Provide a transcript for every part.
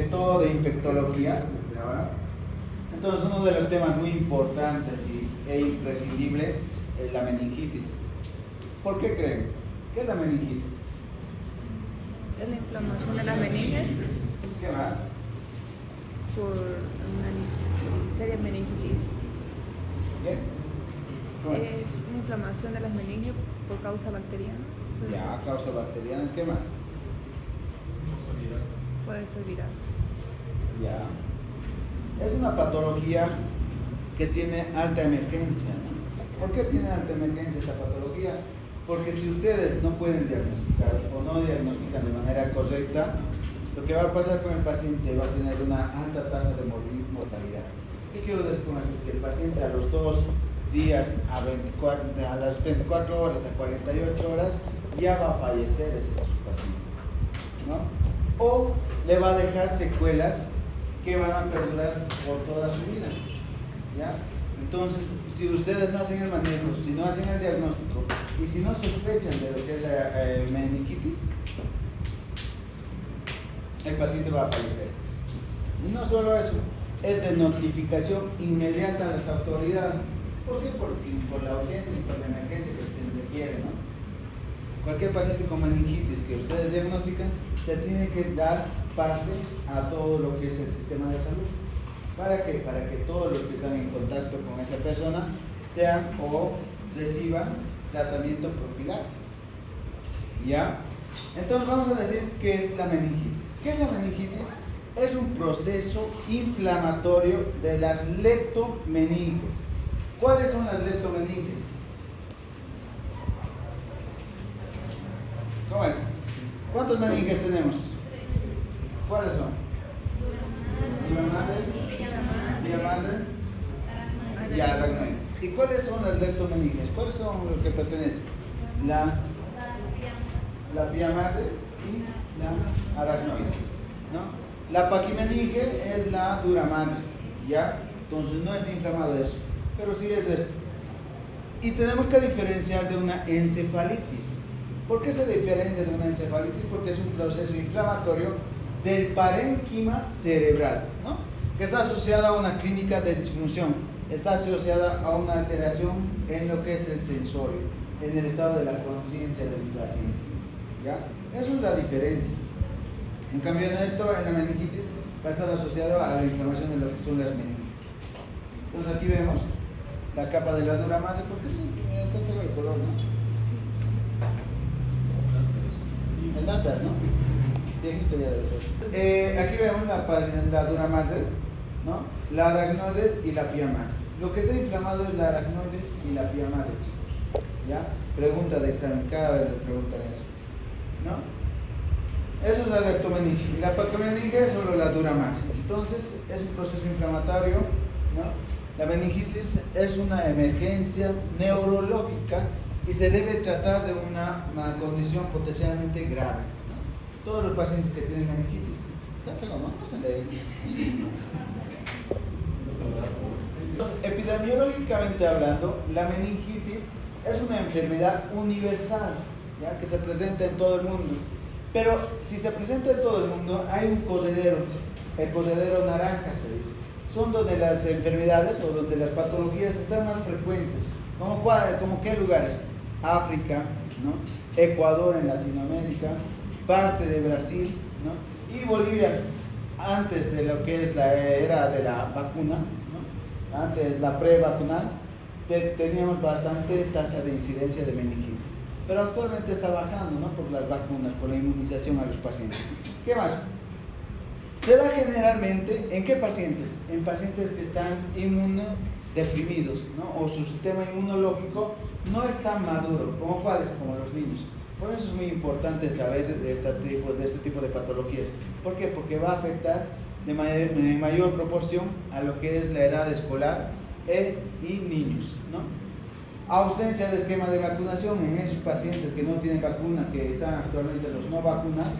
Todo de infectología desde ahora. Entonces, uno de los temas muy importantes e imprescindible es la meningitis. ¿Por qué creen? ¿Qué es la meningitis? Es la inflamación de las meninges ¿Qué más? por una serie de meningitis. ¿Qué? ¿Cómo es? Una inflamación de las meninges por causa bacteriana. Ya, causa bacteriana. ¿Qué más? Puede ser viral. Ya. Es una patología que tiene alta emergencia, ¿no? ¿Por qué tiene alta emergencia esta patología? Porque si ustedes no pueden diagnosticar o no diagnostican de manera correcta, lo que va a pasar con el paciente va a tener una alta tasa de mortalidad. ¿Qué quiero decir con esto? Que el paciente a los 2 días, a las 24 horas, a 48 horas, ya va a fallecer ese paciente, ¿no? O le va a dejar secuelas que van a perdurar por toda su vida, ¿ya? Entonces, si ustedes no hacen el manejo, si no hacen el diagnóstico y si no sospechan de lo que es la meningitis, el paciente va a fallecer. Y no solo eso, es de notificación inmediata a las autoridades. ¿Por qué? Porque por la urgencia y por la emergencia que se requiere, ¿no? Cualquier paciente con meningitis que ustedes diagnostican, se tiene que dar parte a todo lo que es el sistema de salud. ¿Para qué? Para que todos los que están en contacto con esa persona sean o reciban tratamiento profiláctico. ¿Ya? Entonces vamos a decir qué es la meningitis. ¿Qué es la meningitis? Es un proceso inflamatorio de las leptomeninges. ¿Cuáles son las leptomeninges? ¿Cómo es? ¿Cuántos meninges tenemos? ¿Cuáles son? Vía madre y aracnoides. ¿Y cuáles son las leptomeninges? ¿Cuáles son los que pertenecen? La vía madre y la aracnoides, ¿no? La paquimeninge es la dura madre, ¿ya? Entonces no está inflamado eso, pero sí el resto. Y tenemos que diferenciar de una encefalitis. ¿Por qué se diferencia de una encefalitis? Porque es un proceso inflamatorio del parénquima cerebral, ¿no? Que está asociada a una clínica de disfunción, está asociada a una alteración en lo que es el sensorio, en el estado de la conciencia del paciente, ¿ya? Eso es la diferencia. En cambio, en esto, en la meningitis, va a estar asociado a la inflamación de lo que son las meninges. Entonces aquí vemos la capa de la dura madre, porque está feo el color, ¿no? El látar, ¿no? Viejito ya debe ser. Aquí vemos la dura madre, ¿no? La aracnoides y la pía madre. Lo que está inflamado es la aracnoides y la pía madre, chicos. ¿Ya? Pregunta de examen, cada vez les preguntan eso, ¿no? Eso es la leptomeninge. Y la paquimeninge es solo la dura madre. Entonces, es un proceso inflamatorio, ¿no? La meningitis es una emergencia neurológica y se debe tratar de una condición potencialmente grave, ¿no? Todos los pacientes que tienen meningitis, está feo, ¿no? No se lee. Epidemiológicamente hablando, la meningitis es una enfermedad universal, ¿ya? Que se presenta en todo el mundo. Pero si se presenta en todo el mundo, hay un corredero, el corredero naranja se dice. Son donde las enfermedades o donde las patologías están más frecuentes. ¿Como qué lugares? África, ¿no? Ecuador en Latinoamérica, parte de Brasil, ¿no? Y Bolivia, antes de lo que es la era de la vacuna, ¿no? Antes la pre-vacunal, teníamos bastante tasa de incidencia de meningitis. Pero actualmente está bajando, ¿no? Por las vacunas, por la inmunización a los pacientes. ¿Qué más? Se da generalmente, ¿en qué pacientes? En pacientes que están inmunodeprimidos, ¿no? O su sistema inmunológico no está maduro. ¿Como cuáles? Como los niños. Por eso es muy importante saber de este tipo de patologías. ¿Por qué? Porque va a afectar de mayor proporción a lo que es la edad escolar y niños, ¿no? Ausencia de esquema de vacunación en esos pacientes que no tienen vacuna, que están actualmente los no vacunados,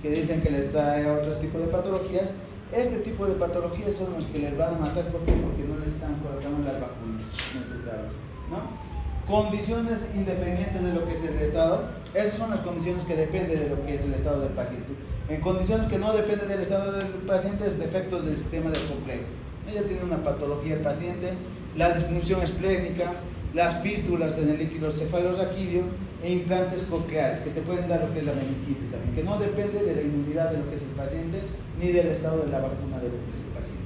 que dicen que les trae otro tipo de patologías. Este tipo de patologías son los que les van a matar. ¿Por qué? Porque no les están colocando las vacunas necesarias, ¿no? condiciones independientes de lo que es el estado. Esas son las condiciones que dependen de lo que es el estado del paciente. En condiciones que no dependen del estado del paciente es defectos del sistema del complejo. Ella tiene una patología el paciente, la disfunción esplénica, las fístulas en el líquido cefalorraquídeo e implantes cocleares que te pueden dar lo que es la meningitis también, que no depende de la inmunidad de lo que es el paciente ni del estado de la vacuna de lo que es el paciente.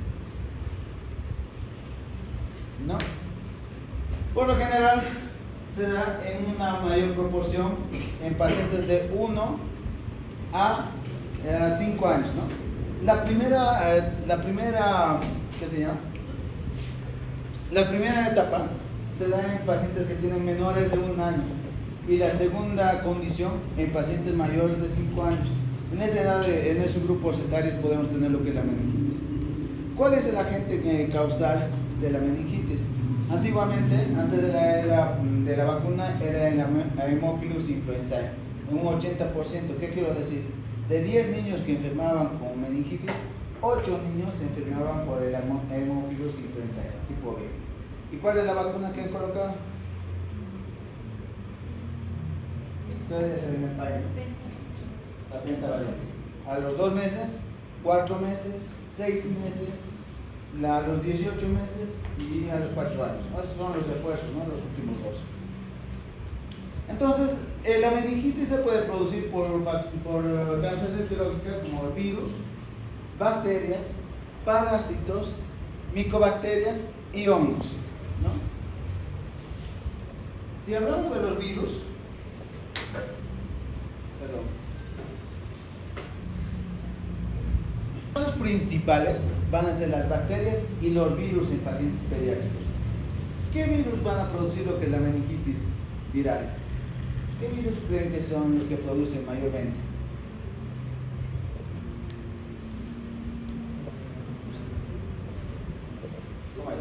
¿No? Por lo general se da en una mayor proporción en pacientes de 1 a 5 años, ¿no? La primera ¿qué se llama? La primera etapa se da en pacientes que tienen menores de 1 año y la segunda condición en pacientes mayores de 5 años. En esa edad, en esos grupos etarios podemos tener lo que es la meningitis. ¿Cuál es el agente causal de la meningitis? Antiguamente, antes de la era de la vacuna, era el Haemophilus influenzae, en un 80%. ¿Qué quiero decir? De 10 niños que enfermaban con meningitis, 8 niños se enfermaban por el Haemophilus influenzae, tipo B. ¿Y cuál es la vacuna que han colocado? Ustedes ya se ven el país. La pentavalente. A los 2 meses, 4 meses, 6 meses, a los 18 meses y a los 4 años. Esos son los refuerzos, ¿no? Los últimos 2. Entonces, la meningitis se puede producir por causas etiológicas como virus, bacterias, parásitos, micobacterias y hongos, ¿no? Si hablamos de los virus, las causas principales van a ser las bacterias y los virus en pacientes pediátricos. ¿Qué virus van a producir lo que es la meningitis viral? ¿Qué virus creen que son los que producen mayormente? ¿Cómo es?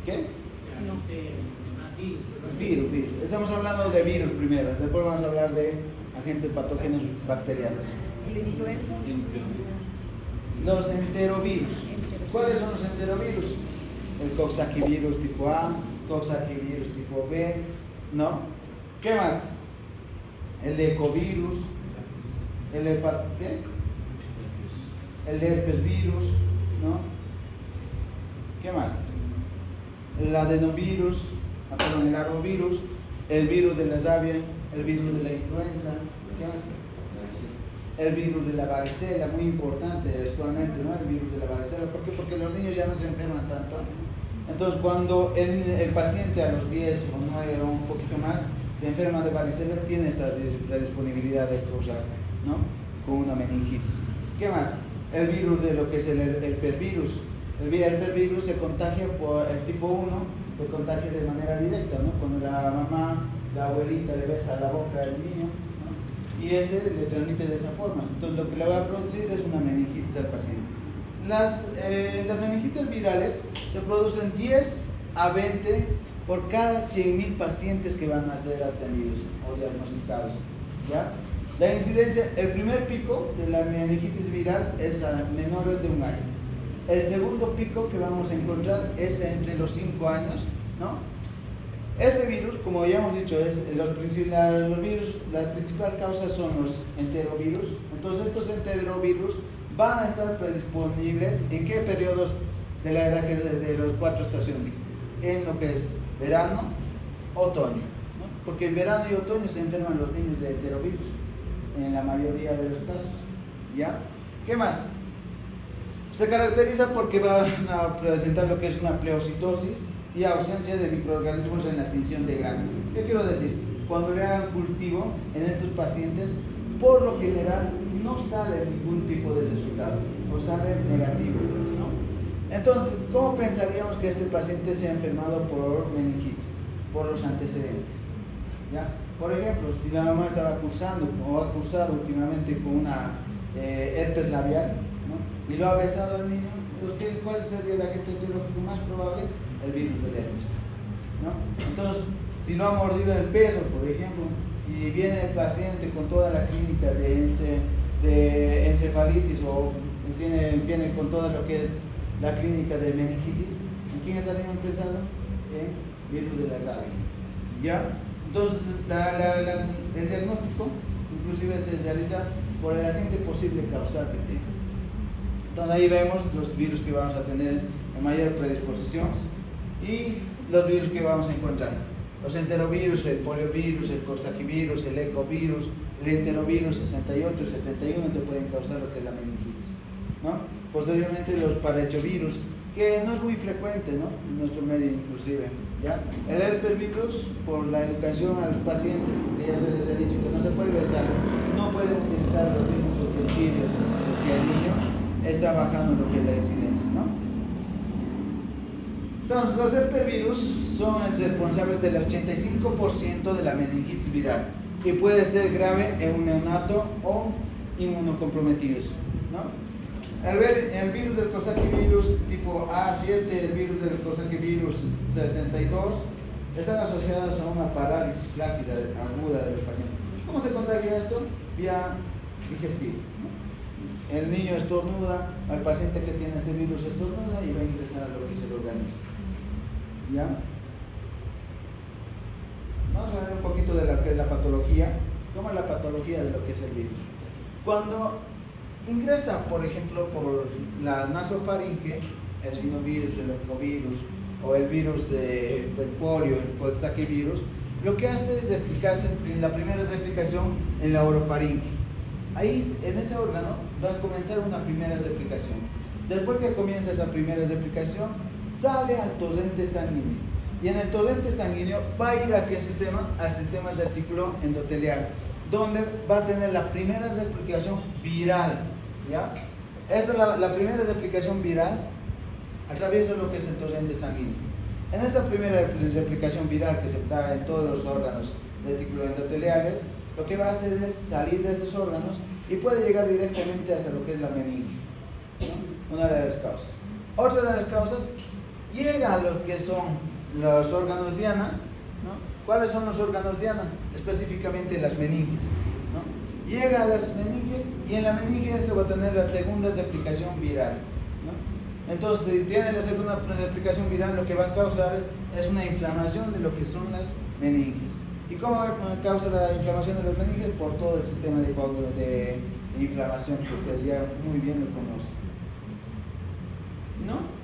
¿Qué? Virus. Estamos hablando de virus primero, después vamos a hablar de agentes patógenos bacterianos. ¿La influenza? Los enterovirus. ¿Cuáles son los enterovirus? El coxsackievirus tipo A, coxsackievirus tipo B, ¿no? ¿Qué más? El ecovirus, el herpes virus, ¿no? ¿Qué más? El adenovirus, el arbovirus, el virus de la rabia, el virus de la influenza, ¿qué más? El virus de la varicela, muy importante actualmente, ¿no? El virus de la varicela. ¿Por qué? Porque los niños ya no se enferman tanto. Entonces, cuando el paciente a los 10 o 9 o un poquito más se enferma de varicela, tiene esta predisponibilidad de causar, ¿no? Con una meningitis. ¿Qué más? El virus de lo que es el herpesvirus. El herpesvirus se contagia por el tipo 1, se contagia de manera directa, ¿no? Cuando la mamá, la abuelita le besa la boca al niño, ¿no? Y ese le transmite de esa forma. Entonces, lo que le va a producir es una meningitis al paciente. Las meningitis virales se producen 10 a 20 por cada 100.000 pacientes que van a ser atendidos o diagnosticados, ¿ya? La incidencia, el primer pico de la meningitis viral es a menores de 1 año. El segundo pico que vamos a encontrar es entre los 5 años, ¿no? Este virus, como ya hemos dicho, es los virus, la principal causa son los enterovirus. Entonces, estos enterovirus van a estar predisponibles en qué periodos de la edad de las 4 estaciones, en lo que es verano, otoño, ¿no? Porque en verano y otoño se enferman los niños de enterovirus en la mayoría de los casos, ¿ya? ¿Qué más? Se caracteriza porque van a presentar lo que es una pleocitosis y ausencia de microorganismos en la tinción de grano. ¿Qué quiero decir? Cuando le hagan cultivo en estos pacientes, por lo general no sale ningún tipo de resultado o sale negativo, ¿no? Entonces, ¿cómo pensaríamos que este paciente se ha enfermado por meningitis? Por los antecedentes, ¿ya? Por ejemplo, si la mamá estaba cursando o ha cursado últimamente con una herpes labial, ¿no? Y lo ha besado al niño, entonces, ¿cuál sería el agente etiológico más probable? El virus del herpes, ¿no? Entonces, si lo ha mordido en el peso, por ejemplo, y viene el paciente con toda la clínica de encefalitis o viene con todo lo que es la clínica de meningitis, quién estaríamos pensando? En virus de la rabia. ¿Ya? Entonces, el diagnóstico inclusive se realiza por el agente posible causal que tenga. Entonces ahí vemos los virus que vamos a tener en mayor predisposición y los virus que vamos a encontrar. Los enterovirus, el poliovirus, el coxsackievirus, el ecovirus, el enterovirus 68, 71 te pueden causar lo que es la meningitis, ¿no? Posteriormente los parahechovirus, que no es muy frecuente, ¿no? En nuestro medio inclusive, ¿ya? El herpesvirus, por la educación a los pacientes, que ya se les ha dicho que no se puede besar, no pueden utilizar los mismos utensilios que el niño, está bajando lo que es la incidencia, ¿no? Entonces, los herpesvirus son responsables del 85% de la meningitis viral y puede ser grave en un neonato o inmunocomprometidos, ¿no? El virus del coxsackievirus tipo A7, el virus del coxsackievirus 62 están asociados a una parálisis flácida aguda de los pacientes. ¿Cómo se contagia esto? Vía digestiva, ¿no? El niño estornuda, al paciente que tiene este virus estornuda y va a ingresar a lo que es el organismo. ¿Ya? Vamos a ver un poquito de lo que es la patología. ¿Cómo es la patología de lo que es el virus? Cuando ingresa, por ejemplo, por la nasofaringe, el rinovirus, el ecovirus o el virus del polio, el coxsackievirus, lo que hace es replicarse, la primera replicación en la orofaringe. Ahí, en ese órgano, va a comenzar una primera replicación. Después que comienza esa primera replicación, sale al torrente sanguíneo. Y en el torrente sanguíneo va a ir a qué sistema? Al sistema retículo endotelial, donde va a tener la primera replicación viral. ¿Ya? Esta es la primera replicación viral, atraviesa lo que es el torrente sanguíneo. En esta primera replicación viral que se da en todos los órganos retículo-endoteliales, lo que va a hacer es salir de estos órganos y puede llegar directamente hasta lo que es la meninge, ¿no? Una de las causas. Otra de las causas, llega a lo que son los órganos diana, ¿no? ¿Cuáles son los órganos diana? Específicamente las meninges, ¿no? Llega a las meninges y en la meninge este va a tener la segunda replicación viral, ¿no? Entonces, si tiene la segunda replicación viral, lo que va a causar es una inflamación de lo que son las meninges. ¿Y cómo causa la inflamación de las meninges? Por todo el sistema de inflamación que ustedes ya muy bien lo conocen, ¿no?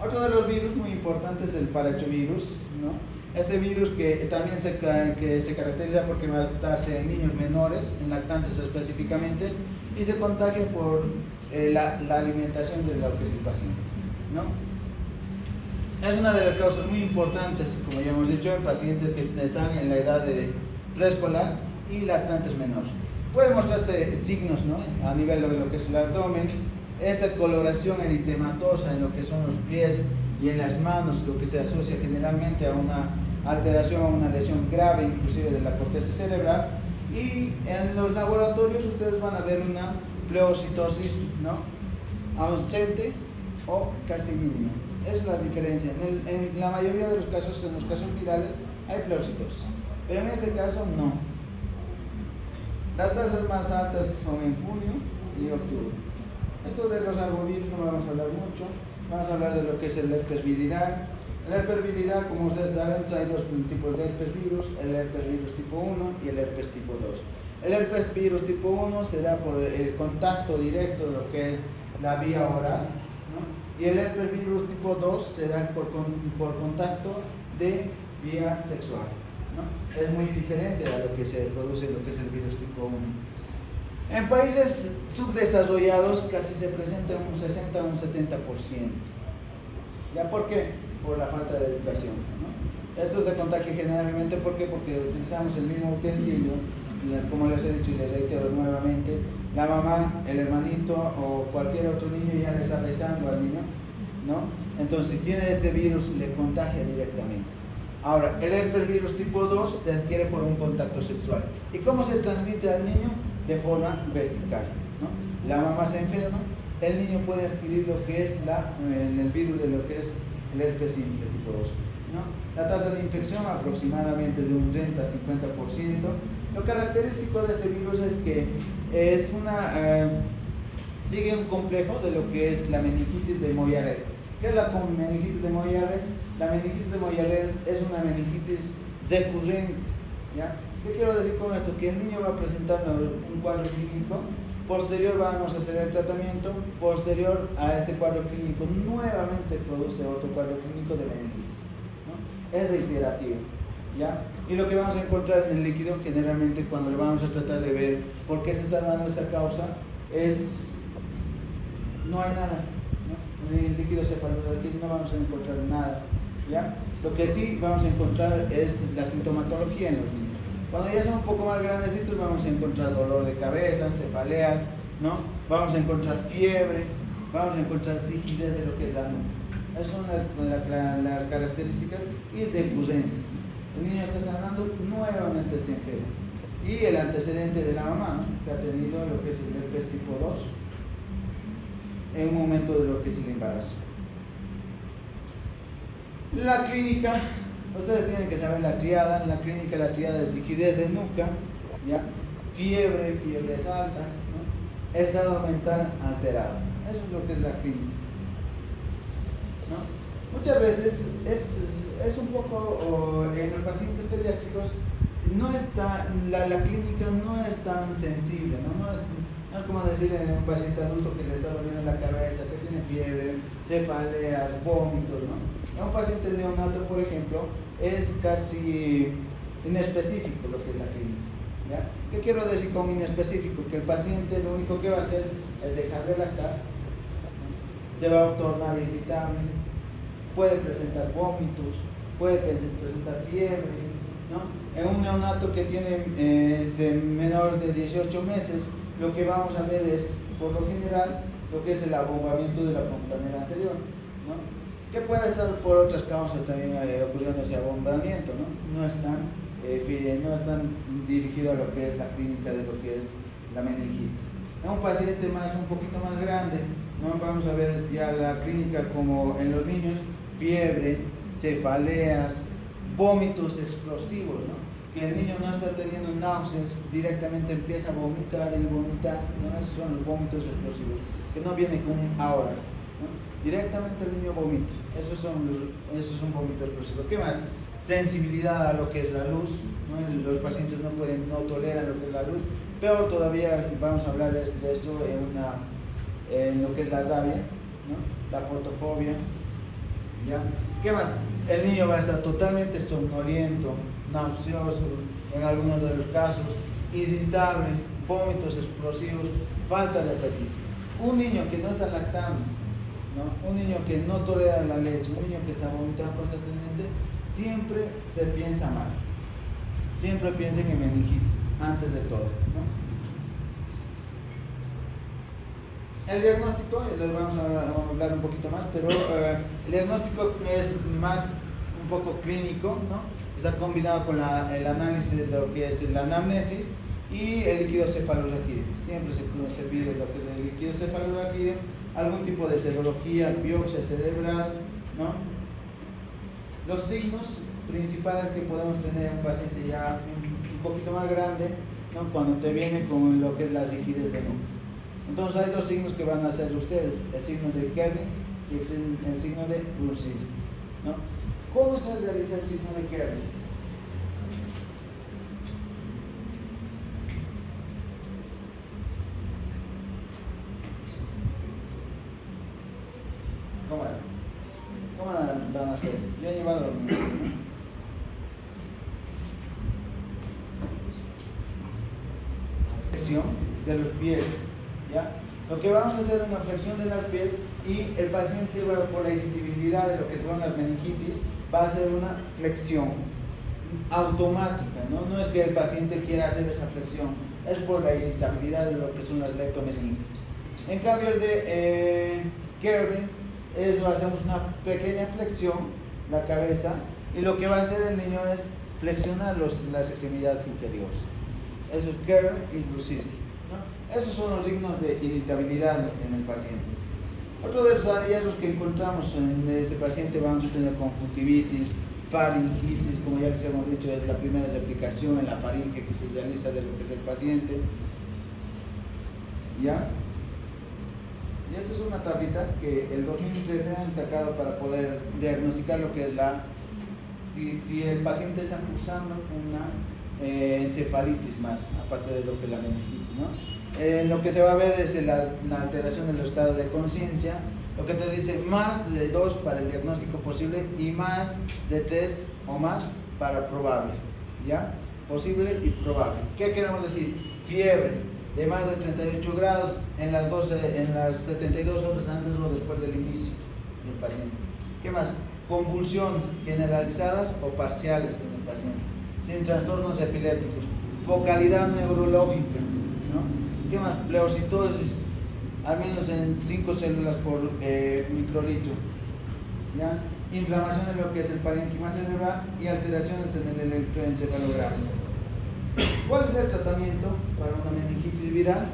Otro de los virus muy importantes es el parahechovirus, ¿no? Este virus que también se caracteriza porque va a darse en niños menores, en lactantes específicamente, y se contagia por la alimentación de lo que es el paciente, ¿no? Es una de las causas muy importantes, como ya hemos dicho, en pacientes que están en la edad de preescolar y lactantes menores. Puede mostrarse signos, ¿no? A nivel de lo que es el abdomen, esta coloración eritematosa en lo que son los pies y en las manos, lo que se asocia generalmente a una alteración, a una lesión grave, inclusive de la corteza cerebral. Y en los laboratorios ustedes van a ver una pleocitosis, ¿no? Ausente o casi mínima. Esa es la diferencia. En la mayoría de los casos, en los casos virales, hay pleocitosis, pero en este caso no. Las tasas más altas son en junio y octubre. Esto de los arbovirus no vamos a hablar mucho. Vamos a hablar de lo que es el herpes viridal. El herpes viridal, como ustedes saben, hay dos tipos de herpes virus, el herpes virus tipo 1 y el herpes tipo 2. El herpes virus tipo 1 se da por el contacto directo de lo que es la vía oral, ¿no? Y el herpes virus tipo 2 se da por contacto de vía sexual, ¿no? Es muy diferente a lo que se produce lo que es el virus tipo 1. En países subdesarrollados casi se presenta un 60 o un 70%. ¿Ya por qué? Por la falta de educación, ¿no? Esto se contagia generalmente porque utilizamos el mismo utensilio, como les he dicho y les reitero nuevamente, la mamá, el hermanito o cualquier otro niño ya le está besando al niño, ¿no? Entonces, si tiene este virus, le contagia directamente. Ahora, el herpes virus tipo 2 se adquiere por un contacto sexual. ¿Y cómo se transmite al niño? De forma vertical, ¿no? La mamá se enferma, el niño puede adquirir lo que es el virus de lo que es el herpes simple tipo 2, ¿no? La tasa de infección aproximadamente de un 30 a 50%. Lo característico de este virus es que sigue un complejo de lo que es la meningitis de Moyaret. ¿Qué es la meningitis de Moyarel? La meningitis de Moyarel es una meningitis recurrente, ¿ya? ¿Qué quiero decir con esto? Que el niño va a presentar un cuadro clínico, posterior vamos a hacer el tratamiento, posterior a este cuadro clínico nuevamente produce otro cuadro clínico de meningitis, ¿no? Es reiterativo, ¿ya? Y lo que vamos a encontrar en el líquido, generalmente cuando le vamos a tratar de ver por qué se está dando esta causa, no hay nada, ¿no? En el líquido cefalorraquídeo no vamos a encontrar nada, ¿ya? Lo que sí vamos a encontrar es la sintomatología en los niños. Cuando ya son un poco más grandecitos vamos a encontrar dolor de cabeza, cefaleas, ¿no? Vamos a encontrar fiebre, vamos a encontrar rigidez de lo que es la nuca. Esas son las características y recurrencia. El niño está sanando, nuevamente se enferma. Y el antecedente de la mamá, ¿no? Que ha tenido lo que es el herpes tipo 2 en un momento de lo que es el embarazo. La clínica, ustedes tienen que saber la triada. En la clínica la triada es rigidez de nuca, ¿ya? Fiebres altas, ¿no? Estado mental alterado. Eso es lo que es la clínica, ¿no? Muchas veces es un poco, en los pacientes pediátricos no está, la clínica no es tan sensible, ¿no? No es como decir en un paciente adulto que le está doliendo la cabeza, que tiene fiebre, cefaleas, vómitos, ¿no? En un paciente neonato, por ejemplo, es casi inespecífico lo que es la clínica, ¿ya? ¿Qué quiero decir con inespecífico? Que el paciente lo único que va a hacer es dejar de lactar, ¿no? Se va a tornar irritable, puede presentar vómitos, puede presentar fiebre, ¿no? En un neonato que tiene menor de 18 meses, lo que vamos a ver es, por lo general, lo que es el abombamiento de la fontanela anterior, ¿no? Que puede estar por otras causas también ocurriendo ese abombamiento, ¿no? No es tan dirigido a lo que es la clínica de lo que es la meningitis. En un paciente un poquito más grande, ¿no? Vamos a ver ya la clínica como en los niños, fiebre, cefaleas, vómitos explosivos, ¿no? Que el niño no está teniendo náuseas, directamente empieza a vomitar y vomitar, ¿no? Esos son los vómitos explosivos, que no vienen con un ahora, ¿no? Directamente el niño vomita, esos son vómitos explosivos. ¿Qué más? Sensibilidad a lo que es la luz, ¿no? Los pacientes no toleran lo que es la luz. Peor todavía, vamos a hablar de eso en lo que es la rabia, ¿no? La fotofobia, ¿ya? ¿Qué más? El niño va a estar totalmente somnoliento, nauseoso, en algunos de los casos, irritable, vómitos explosivos, falta de apetito. Un niño que no está lactando, ¿no? Un niño que no tolera la leche, un niño que está vomitando constantemente, siempre se piensa mal. Siempre piensen en meningitis, antes de todo, ¿no? El diagnóstico, les vamos a hablar un poquito más, pero el diagnóstico es más un poco clínico, ¿no? Está combinado con el análisis de lo que es la anamnesis y el líquido cefalorraquídeo. Siempre se pide lo que es el líquido cefalorraquídeo, algún tipo de serología, biopsia cerebral, ¿no? Los signos principales que podemos tener en un paciente ya un poquito más grande, ¿no? Cuando te viene con lo que es la rigidez de nuca. Entonces hay dos signos que van a hacer ustedes, el signo de Kernig y el signo de Brusicki, ¿no? ¿Cómo se realiza el signo de Kernig? ¿Cómo es? ¿Cómo van a hacer? Yo he llevado flexión de los pies, ¿ya? Lo que vamos a hacer es una flexión de los pies y el paciente, por la irritabilidad de lo que son las meningitis, va a hacer una flexión automática, ¿no? No es que el paciente quiera hacer esa flexión, es por la irritabilidad de lo que son las leptomeninges. En cambio el de Kernig, eso hacemos una pequeña flexión, la cabeza, y lo que va a hacer el niño es flexionar las extremidades inferiores. Eso es Kernig y Brusicki, ¿no? Esos son los signos de irritabilidad en el paciente. Otro de los hallazgos que encontramos en este paciente, vamos a tener conjuntivitis, faringitis, como ya les hemos dicho, es la primera replicación en la faringe que se realiza de lo que es el paciente, ¿ya? Y esta es una tablita que el 2013 han sacado para poder diagnosticar lo que es si el paciente está cursando una encefalitis más, aparte de lo que es la meningitis, ¿no? Lo que se va a ver es la alteración del estado de conciencia, lo que te dice más de 2 para el diagnóstico posible y más de 3 o más para probable, ¿ya? Posible y probable. ¿Qué queremos decir? Fiebre de más de 38 grados en las 72 horas antes o después del inicio del paciente. ¿Qué más? Convulsiones generalizadas o parciales en el paciente, sin trastornos epilépticos, focalidad neurológica, ¿no? ¿Qué más? Pleurocitosis, al menos en 5 células por microlitro, ¿ya? Inflamación en lo que es el parénquima cerebral y alteraciones en el electroencefalograma. ¿Cuál es el tratamiento para una meningitis viral?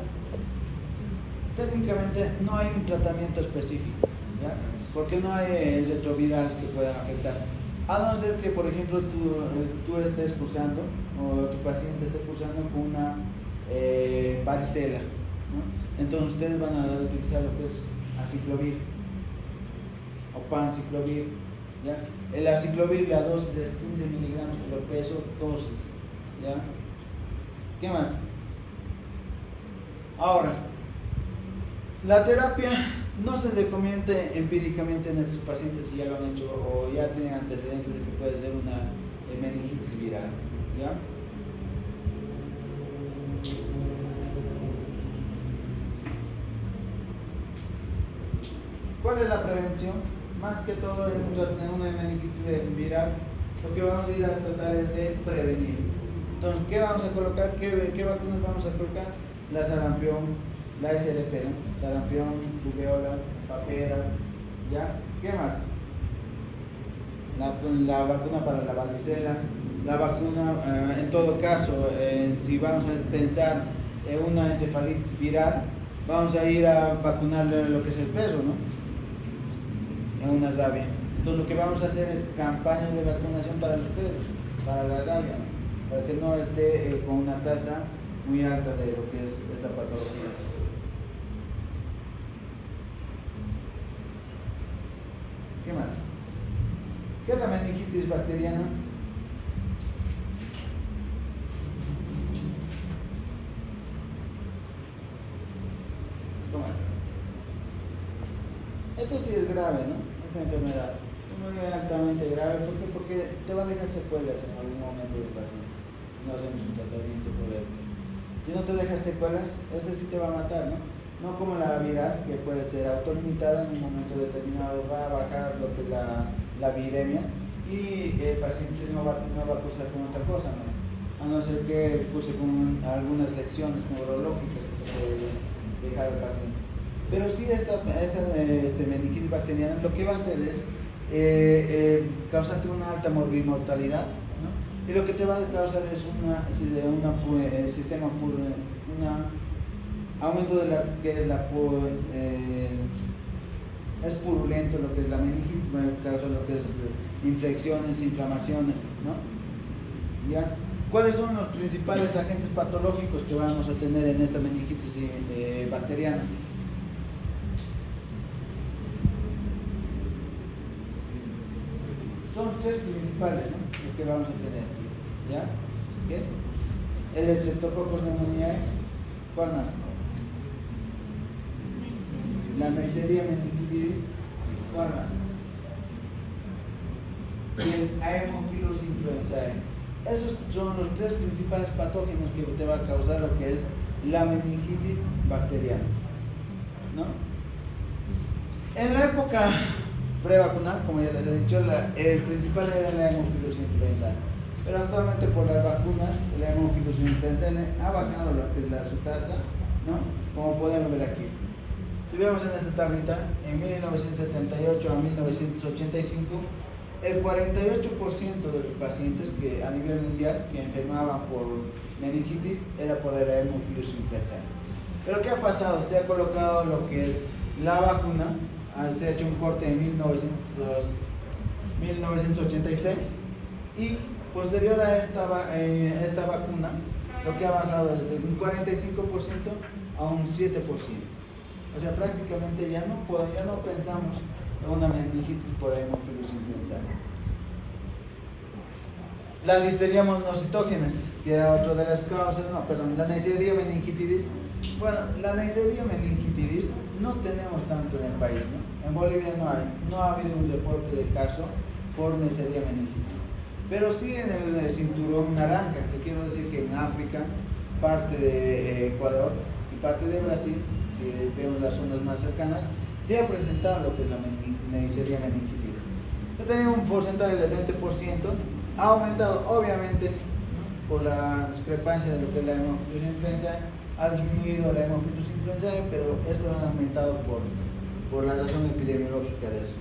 Técnicamente no hay un tratamiento específico, ¿ya? Porque no hay retrovirales que puedan afectar. A no ser que, por ejemplo, tú estés cursando o tu paciente esté cursando con una varicela, ¿no? Entonces ustedes van a utilizar lo que es aciclovir o panciclovir, ¿ya? El aciclovir, la dosis es 15 miligramos por peso, dosis, ¿ya? ¿Qué más? Ahora, la terapia no se recomienda empíricamente en estos pacientes si ya lo han hecho o ya tienen antecedentes de que puede ser una meningitis viral, ¿ya? ¿Cuál es la prevención? Más que todo en una meningitis viral, lo que vamos a ir a tratar es de prevenir. Entonces, ¿qué vamos a colocar? ¿Qué vacunas vamos a colocar? La sarampión, la SRP, ¿no? Sarampión, rubeola, papera, ¿ya? ¿Qué más? La vacuna para la varicela, la vacuna, en todo caso, si vamos a pensar en una encefalitis viral, vamos a ir a vacunar lo que es el perro, ¿no? En una rabia. Entonces lo que vamos a hacer es campañas de vacunación para los perros, para la rabia, ¿no? Para que no esté con una tasa muy alta de lo que es esta patología. ¿Qué más? ¿Qué es la meningitis bacteriana? ¿Cómo es? Esto sí es grave, ¿no? Esta enfermedad. Es muy altamente grave. ¿Por qué? Porque te va a dejar secuelas en algún momento del paciente. Si no hacemos un tratamiento correcto. Si no te dejas secuelas, este sí te va a matar, ¿no? No como la viral, que puede ser autolimitada en un momento determinado, va a bajar lo que es la viremia y el paciente no va a cursar con otra cosa más, a no ser que curse con algunas lesiones neurológicas que se puede dejar al paciente. Pero sí esta meningitis bacteriana lo que va a hacer es causarte una alta mortalidad, ¿no? Y lo que te va a causar es un aumento de la que es es purulento lo que es la meningitis, causa lo que es infecciones, inflamaciones, ¿no? ¿Ya? ¿Cuáles son los principales agentes patológicos que vamos a tener en esta meningitis bacteriana? Son 3 principales, ¿no? Los que vamos a tener, ¿ya? ¿Qué? El Streptococcus pneumoniae. ¿Cuál más? La Neisseria meningitidis. ¿Cuál más? Y el Haemophilus influenzae. Esos son los 3 principales patógenos que te va a causar lo que es la meningitis bacteriana, ¿no? En la época prevacunal, como ya les he dicho, el principal era la Haemophilus influenzae. Pero actualmente por las vacunas, la Haemophilus influenzae ha bajado lo que es su tasa, ¿no? Como podemos ver aquí. Si vemos en esta tablita, en 1978 a 1985, el 48% de los pacientes que a nivel mundial que enfermaban por meningitis era por el Haemophilus influenzae. Pero ¿qué ha pasado? Se ha colocado lo que es la vacuna, se ha hecho un corte en 1986 y posterior a esta vacuna, lo que ha bajado desde un 45% a un 7%. O sea, prácticamente ya no pensamos en una meningitis por Haemophilus influenzae. La listeria monocitógenes, que era otra de las causas, la Neisseria meningitidis. Bueno, la Neisseria meningitidis no tenemos tanto en el país, ¿no? En Bolivia no ha habido un reporte de caso por Neisseria meningitidis. Pero sí en el cinturón naranja, que quiero decir que en África, parte de Ecuador y parte de Brasil, si vemos las zonas más cercanas, se ha presentado lo que es la Neisseria meningitidis. Ha tenido un porcentaje del 20%, ha aumentado obviamente, ¿no?, por la discrepancia de lo que es la Haemophilus influenzae, ha disminuido la Haemophilus influenzae, pero esto ha aumentado por la razón epidemiológica de eso.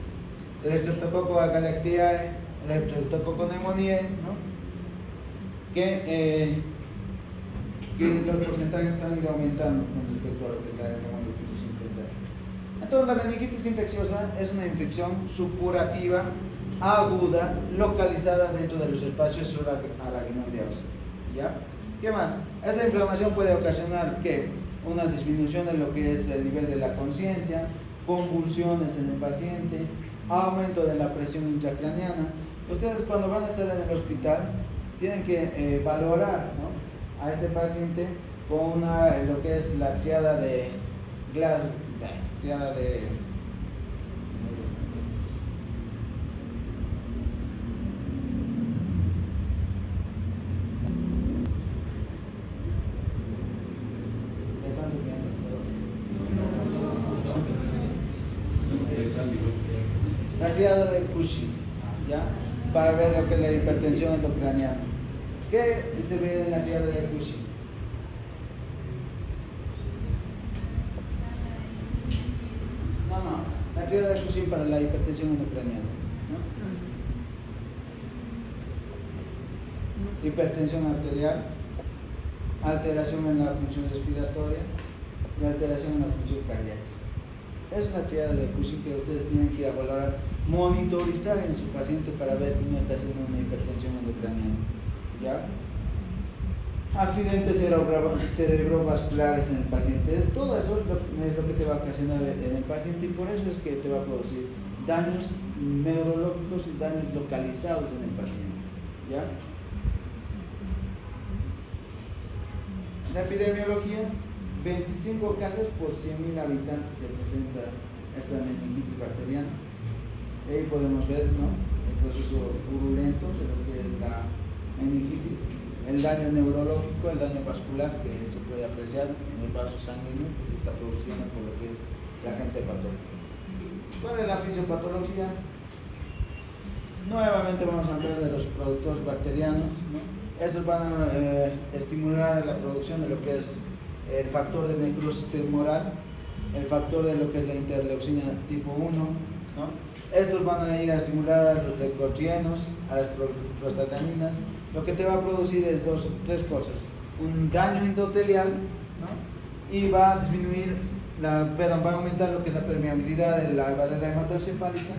El Streptococcus agalactiae, el Streptococcus pneumoniae, ¿no?, que los porcentajes han ido aumentando con respecto a lo que es la Haemophilus influenzae. Entonces, la meningitis infecciosa es una infección supurativa aguda, localizada dentro de los espacios subaracnoideos. ¿Ya? ¿Qué más? Esta inflamación puede ocasionar ¿qué? Una disminución de lo que es el nivel de la conciencia, convulsiones en el paciente, aumento de la presión intracraneana. Ustedes cuando van a estar en el hospital tienen que valorar, ¿no?, a este paciente con lo que es la triada de Glasgow, triada de la triada de Cushing, ¿ya?, para ver lo que es la hipertensión endocraniana. ¿Qué se ve en la triada de Cushing? La triada de Cushing para la hipertensión endocraniana, ¿no? Hipertensión arterial, alteración en la función respiratoria y alteración en la función cardíaca. Es una triada de Cushing que ustedes tienen que ir a valorar, monitorizar en su paciente para ver si no está haciendo una hipertensión endocraniana. ¿Ya? Accidentes cerebrovasculares en el paciente. Todo eso es lo que te va a ocasionar en el paciente, y por eso es que te va a producir daños neurológicos y daños localizados en el paciente. ¿Ya? La epidemiología: 25 casos por 100.000 habitantes se presenta esta meningitis bacteriana. Ahí podemos ver, ¿no?, el proceso purulento de lo que es la meningitis, el daño neurológico, el daño vascular que se puede apreciar en el vaso sanguíneo que se está produciendo por lo que es la agente patógeno. ¿Cuál es la fisiopatología? Nuevamente vamos a hablar de los productores bacterianos, ¿no? Estos van a estimular la producción de lo que es el factor de necrosis tumoral, el factor de lo que es la interleucina tipo 1, ¿no? Estos van a ir a estimular a los leucotrienos, a las prostaglandinas. Lo que te va a producir es tres cosas: un daño endotelial, ¿no?, y va a disminuir, va a aumentar lo que es la permeabilidad de la barrera hematoencefálica.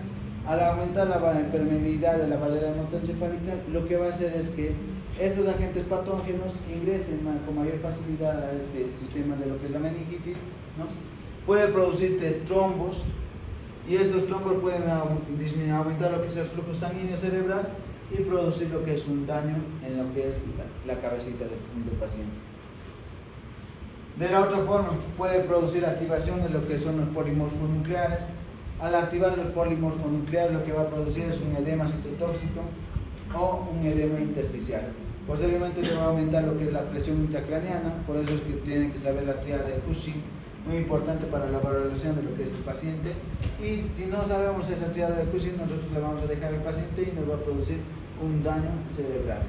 Al aumentar la permeabilidad de la barrera hematoencefálica, lo que va a hacer es que estos agentes patógenos ingresen con mayor facilidad a este sistema de lo que es la meningitis, ¿no? Puede producirte trombos, y estos trombos pueden aumentar lo que es el flujo sanguíneo cerebral y producir lo que es un daño en lo que es la cabecita del paciente. De la otra forma, puede producir activación de lo que son los polimorfonucleares. Al activar los polimorfonucleares, lo que va a producir es un edema citotóxico o un edema intersticial. Posteriormente te va a aumentar lo que es la presión intracraneana. Por eso es que tienen que saber la triada de Cushing, muy importante para la valoración de lo que es el paciente. Y si no sabemos esa triada de Cushing, nosotros le vamos a dejar al paciente y nos va a producir un daño cerebral.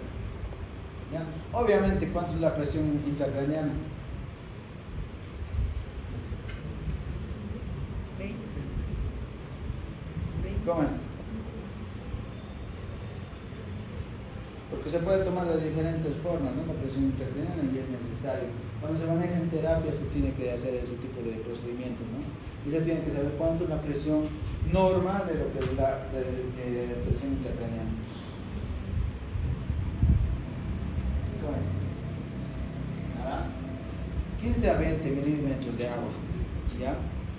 ¿Ya? Obviamente, ¿cuánto es la presión intracraneana? 20. ¿Cómo es? Porque se puede tomar de diferentes formas, ¿no?, la presión intracraneana, y es necesario. Cuando se maneja en terapia se tiene que hacer ese tipo de procedimientos, ¿no? Y se tiene que saber cuánto es la presión normal de lo que es la presión intracraneana. ¿Cómo es? 15 a 20 milímetros de agua, ¿ya?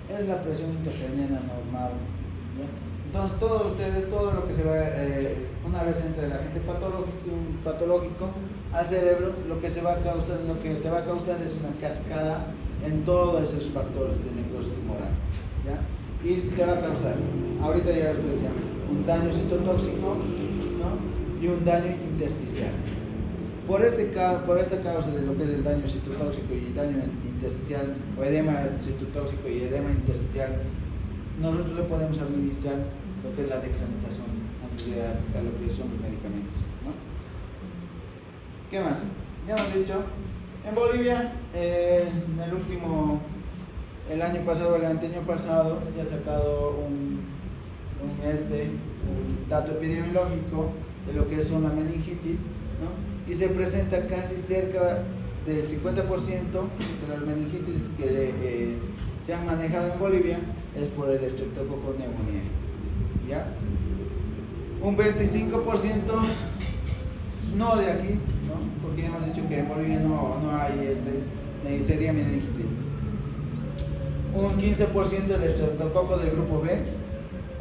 es la presión intracraniana normal, ¿ya? Entonces todos ustedes, todo lo que se va, una vez entra el agente patológico al cerebro, lo que se va a causar, lo que te va a causar es una cascada en todos esos factores de necrosis tumoral, ¿ya? Y te va a causar, ahorita ya lo estoy diciendo, un daño citotóxico, ¿no? Y un daño intersticial. Por esta causa de lo que es el daño citotóxico y daño intersticial, o edema citotóxico y edema intersticial, nosotros le podemos administrar lo que es la dexametasona antes de aplicar lo que son los medicamentos, ¿no? ¿Qué más? Ya hemos dicho, en Bolivia, el año pasado, el anteaño pasado, se ha sacado un dato epidemiológico de lo que son la meningitis, ¿no? Y se presenta casi cerca del 50% de las meningitis que se han manejado en Bolivia es por el Streptococcus pneumoniae, ¿ya? Un 25% no de aquí, ¿no? Porque ya hemos dicho que en Bolivia no hay Neisseria meningitis. Un 15% del Streptococcus del grupo B,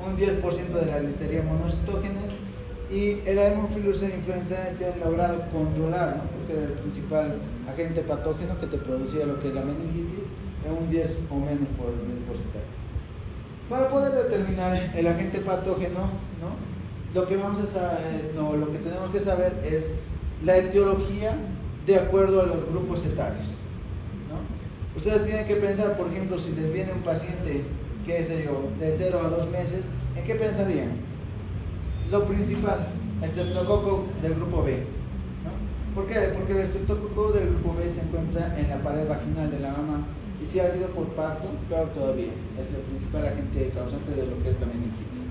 un 10% de la Listeria monocytogenes, y el Haemophilus influenzae se ha logrado controlar, ¿no? Porque era el principal agente patógeno que te producía lo que es la meningitis, en un 10 o menos por el porcentaje. Para poder determinar el agente patógeno, ¿no? Lo que tenemos que saber es la etiología de acuerdo a los grupos etarios, ¿no? Ustedes tienen que pensar, por ejemplo, si les viene un paciente, qué sé yo, de 0 a 2 meses, ¿en qué pensarían? Lo principal, el Streptococcus del grupo B, ¿no? ¿Por qué? Porque el Streptococcus del grupo B se encuentra en la pared vaginal de la mama, y si ha sido por parto, peor todavía, es el principal agente causante de lo que es la meningitis.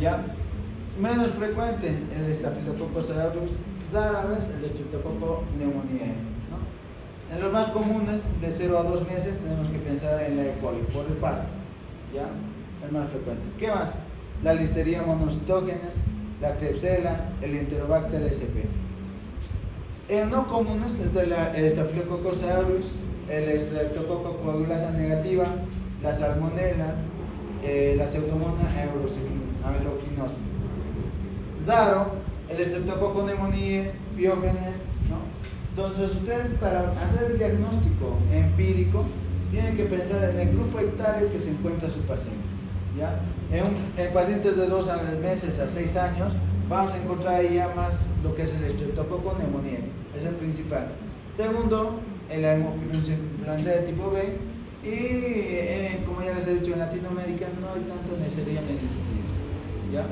¿Ya? Menos frecuente el Staphylococcus aureus, rara vez el Streptococcus pneumoniae, ¿no? En los más comunes, de 0 a 2 meses, tenemos que pensar en la E. coli, por el parto, ¿ya? El más frecuente. ¿Qué más? La Listeria monocytogenes, la Klebsiella, el Enterobacter sp. En no comunes está el Staphylococcus aureus, el Streptococcus coagulasa negativa, la Salmonella, la Pseudomonas aeruginosa. Raro, el Streptococcus pneumoniae, Piógenes, ¿no? Entonces ustedes, para hacer el diagnóstico empírico, tienen que pensar en el grupo etario que se encuentra su paciente, ¿ya? En pacientes de 2 meses a 6 años vamos a encontrar ahí ya más lo que es el Streptococcus pneumoniae, es el principal. Segundo, el Haemophilus influenzae tipo B, y como ya les he dicho, en Latinoamérica no hay tanto Neisseria meningitis, ¿ya?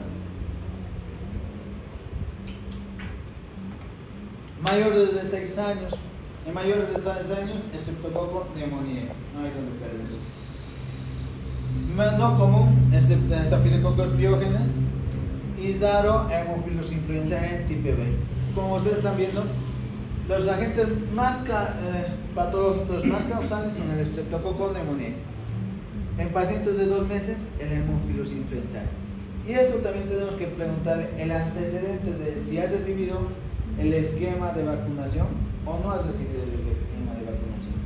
Mayores de 6 años, en mayores de 6 años, Streptococcus pneumoniae, no hay donde perderse. No común, Staphylococcus pyogenes, y raro, Haemophilus influenzae tipo B. Como ustedes están viendo, los agentes más patológicos más causales son el Streptococcus pneumoniae. En pacientes de 2 meses, el Haemophilus influenzae. Y esto también tenemos que preguntar el antecedente de si has recibido el esquema de vacunación o no has recibido el esquema de vacunación.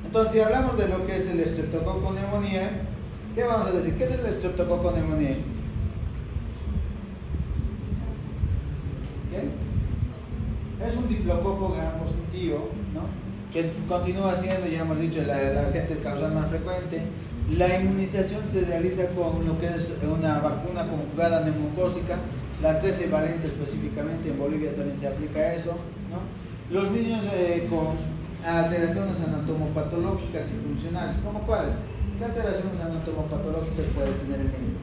Entonces, si hablamos de lo que es el Streptococcus pneumoniae, ¿qué vamos a decir? ¿Qué es el Streptococcus pneumoniae? ¿Qué? Es un diplococo gram positivo, ¿no? Que continúa siendo, ya hemos dicho, el agente causal más frecuente. La inmunización se realiza con lo que es una vacuna conjugada neumocócica, la 13 valente específicamente, en Bolivia también se aplica eso, ¿no? Los niños con alteraciones anatomopatológicas y funcionales, ¿cómo cuáles? ¿Qué alteraciones anatomopatológicas puede tener el niño?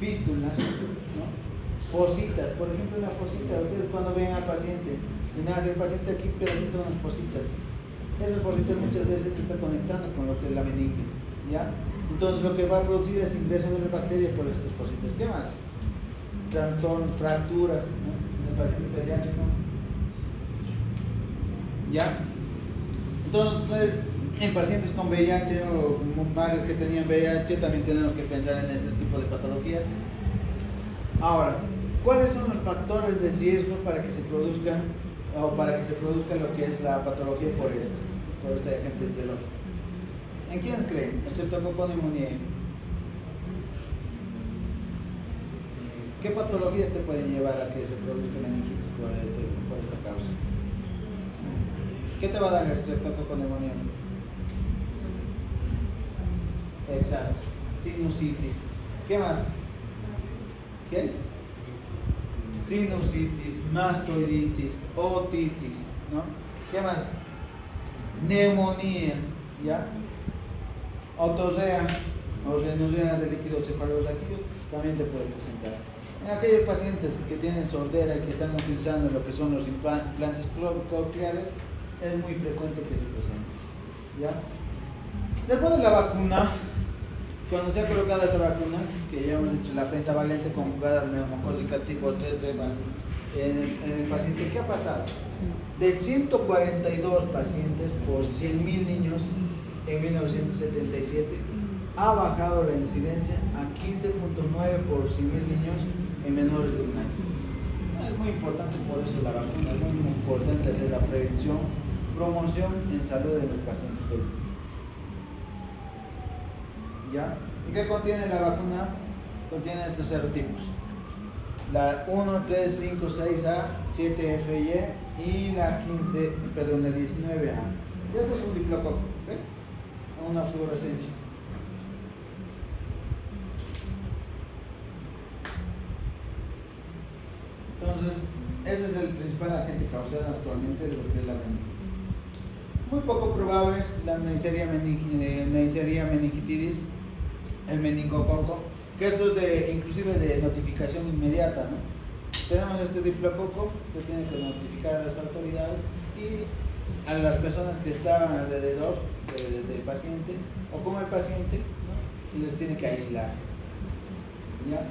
Fístulas, ¿no? Fositas, por ejemplo, una fosita, ustedes cuando ven al paciente y nace el paciente aquí, pero sienten unas fositas. Esas fositas muchas veces se están conectando con lo que es la meninge, ¿ya? Entonces lo que va a producir es ingreso de la bacteria por estas fositas. ¿Qué más? Trastornos, fracturas, ¿no? En el paciente pediátrico, ¿ya? Entonces, en pacientes con VIH o varios que tenían VIH también tenemos que pensar en este tipo de patologías. Ahora, ¿cuáles son los factores de riesgo para que se produzca lo que es la patología por por este agente etiológico. ¿En quiénes creen? Streptococcus pneumoniae. ¿Qué patologías te pueden llevar a que se produzca meningitis por esta causa? ¿Qué te va a dar el Streptococcus pneumoniae? Exacto. Sinusitis. ¿Qué más? ¿Qué? Sinusitis, mastoiditis, otitis, ¿no? ¿Qué más? Neumonía, ¿ya? Otorrea o renorrea de líquido cefalorraquídeo también se puede presentar. En aquellos pacientes que tienen sordera y que están utilizando lo que son los implantes cocleares, es muy frecuente que se presente, ¿ya? Después de la vacuna, cuando se ha colocado esta vacuna, que ya hemos dicho la pentavalente conjugada neumocócica tipo 3 en el paciente, ¿qué ha pasado? De 142 pacientes por 100.000 niños en 1977, ha bajado la incidencia a 15.9 por 100.000 niños en menores de un año. Es muy importante por eso la vacuna, es muy importante hacer la prevención, promoción en salud de los pacientes. ¿Ya? ¿Y qué contiene la vacuna? Contiene estos serotipos. La 1, 3, 5, 6A, 7FY y la 19A. Y esto es un diplococo, ¿okay? Una fluorescencia. Entonces, ese es el principal agente causal actualmente de lo que es la meningitis. Muy poco probable la Neisseria meningitidis, el meningococo, que esto es inclusive de notificación inmediata, ¿no? Tenemos este diplococo, se tiene que notificar a las autoridades y a las personas que estaban alrededor del paciente o con el paciente, ¿no? Se les tiene que aislar, ¿ya?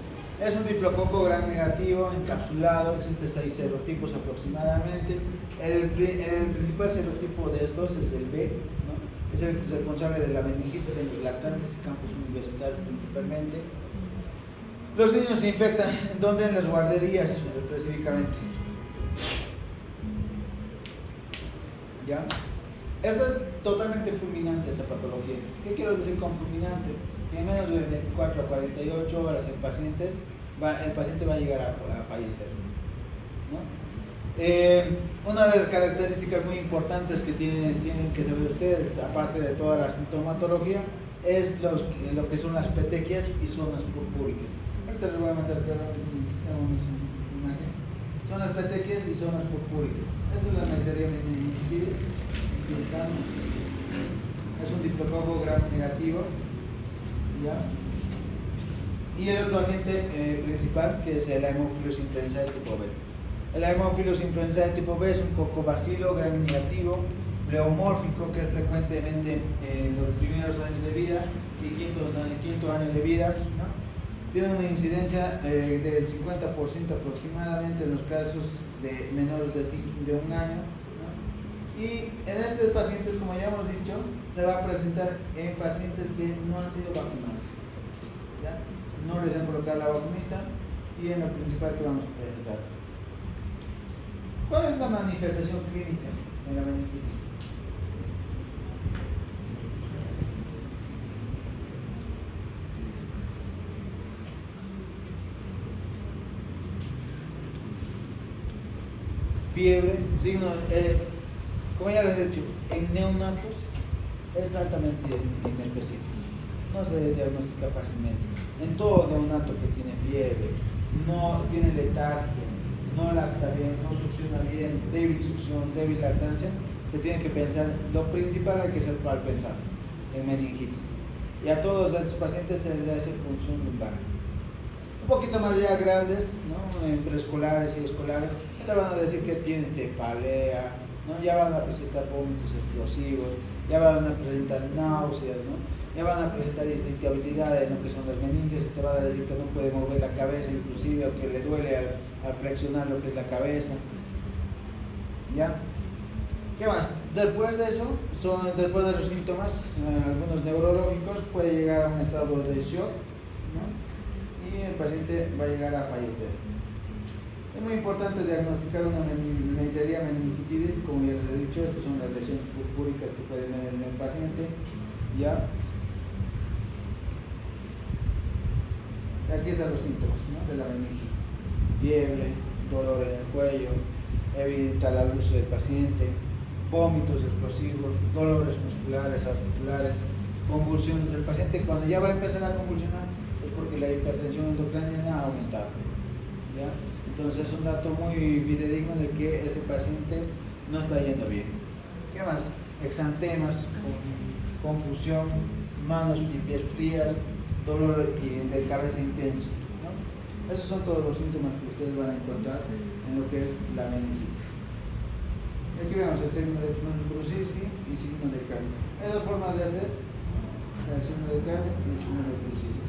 Es un diplococo gram negativo, encapsulado, existe 6 serotipos aproximadamente. El principal serotipo de estos es el B, ¿no? Es el responsable de la meningitis en los lactantes y campus universitarios principalmente. Los niños se infectan, ¿dónde? En las guarderías específicamente. ¿Ya? Esta es totalmente fulminante, esta patología. ¿Qué quiero decir con fulminante? Que en menos de 24 a 48 horas el paciente va a llegar a fallecer, ¿no? Una de las características muy importantes que tienen que saber ustedes, aparte de toda la sintomatología, es lo que son las petequias y zonas purpúricas. Ahorita les voy a mandar una imagen. Son las petequias y zonas purpúricas. Esto es la Neisseria meningitidis. Aquí están. Es un diplococo gram negativo, ¿ya? Y el otro agente principal, que es el Haemophilus influenzae tipo B. El Haemophilus influenzae tipo B es un cocobacilo gram negativo, pleomórfico, que es frecuentemente en los primeros años de vida y quinto año de vida, ¿no? Tiene una incidencia del 50% aproximadamente en los casos de menores de un año, ¿no? Y en estos pacientes, como ya hemos dicho, se va a presentar en pacientes que no han sido vacunados, ¿ya? No les han colocado la vacunita y en lo principal que vamos a pensar. ¿Cuál es la manifestación clínica de la meningitis? Fiebre, signo, como ya les he dicho, en neonatos es altamente inespecífico, no se diagnostica fácilmente. En todo neonato que tiene fiebre, no tiene letargia, no lacta bien, no succiona bien, débil succión, débil lactancia, se tiene que pensar, lo principal hay que ser mal pensado en meningitis. Y a todos estos pacientes se les hace punción lumbar. Un poquito más ya grandes, ¿no? En preescolares y escolares, te van a decir que tienen cefalea, ¿no? Ya van a presentar vómitos explosivos, ya van a presentar náuseas, ¿no? Ya van a presentar irritabilidad en lo que son las meninges, te van a decir que no puede mover la cabeza inclusive, o que le duele al flexionar lo que es la cabeza, ¿ya? ¿Qué más? Después de eso, después de los síntomas, algunos neurológicos, puede llegar a un estado de shock, ¿no? Y el paciente va a llegar a fallecer. Es muy importante diagnosticar una Neisseria meningitidis, como ya les he dicho, estas son las lesiones purpúricas que pueden ver en el paciente, ¿ya? Aquí están los síntomas, ¿no?, de la meningitis: fiebre, dolor en el cuello, evita la luz del paciente, vómitos explosivos, dolores musculares, articulares, convulsiones del paciente. Cuando ya va a empezar a convulsionar es porque la hipertensión endocrinal ha aumentado, ¿ya? Entonces es un dato muy fidedigno de que este paciente no está yendo bien. ¿Qué más? Exantemas, confusión, manos y pies frías, dolor de cabeza intenso, ¿no? Esos son todos los síntomas que ustedes van a encontrar en lo que es la meningitis. Y aquí vemos el signo de Brusicki y signo de Carney. Hay dos formas de hacer, el signo de Carney y el signo de Brusicki,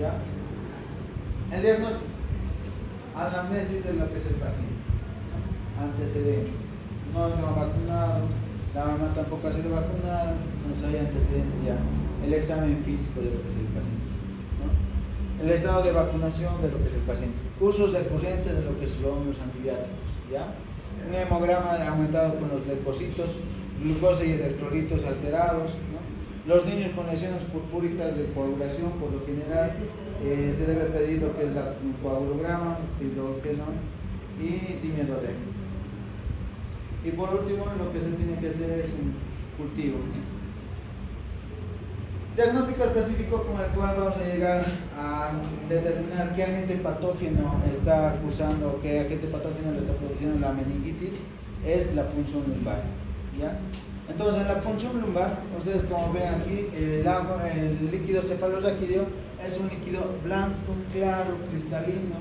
¿ya? El diagnóstico: anamnesis de lo que es el paciente, antecedentes: no ha vacunado, la mamá tampoco ha sido vacunada, entonces hay antecedentes ya. El examen físico de lo que es el paciente, ¿no? El estado de vacunación de lo que es el paciente, usos recurrentes de lo que son los antibióticos, ¿ya? Un hemograma aumentado con los leucocitos, glucosa y electrolitos alterados, ¿no? Los niños con lesiones purpúricas de coagulación, por lo general se debe pedir lo que es la coagulograma, hidrógeno y dimielodeno. Y por último, lo que se tiene que hacer es un cultivo. Diagnóstico específico con el cual vamos a llegar a determinar qué agente patógeno está acusando, qué agente patógeno le está produciendo la meningitis, es la punción lumbar, ¿ya? Entonces, en la punción lumbar, ustedes como ven aquí, el líquido cefalorraquídeo es un líquido blanco, claro, cristalino,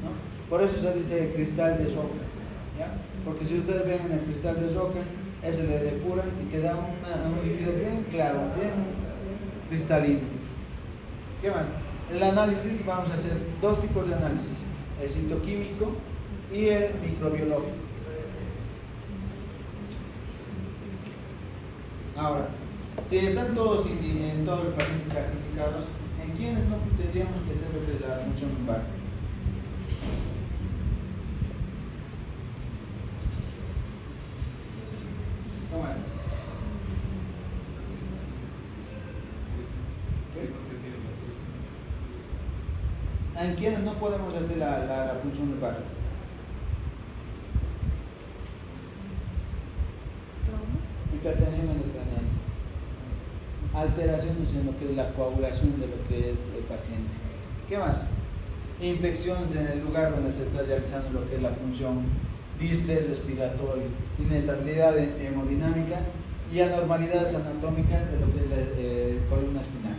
¿no? Por eso se dice cristal de roca, ¿ya? Porque si ustedes ven en el cristal de roca, eso le depura y te da un líquido bien claro, bien cristalino. ¿Qué más? El análisis, vamos a hacer dos tipos de análisis: el citoquímico y el microbiológico. Ahora, si están todos en todos los pacientes clasificados, ¿en quiénes no tendríamos que hacer lo que es la punción lumbar? ¿Cómo es? ¿En quiénes no podemos hacer la punción lumbar? Hipertensión endocrinal, alteraciones en lo que es la coagulación de lo que es el paciente. ¿Qué más? Infecciones en el lugar donde se está realizando lo que es la punción, distrés respiratorio, inestabilidad hemodinámica y anormalidades anatómicas de lo que es la columna espinal.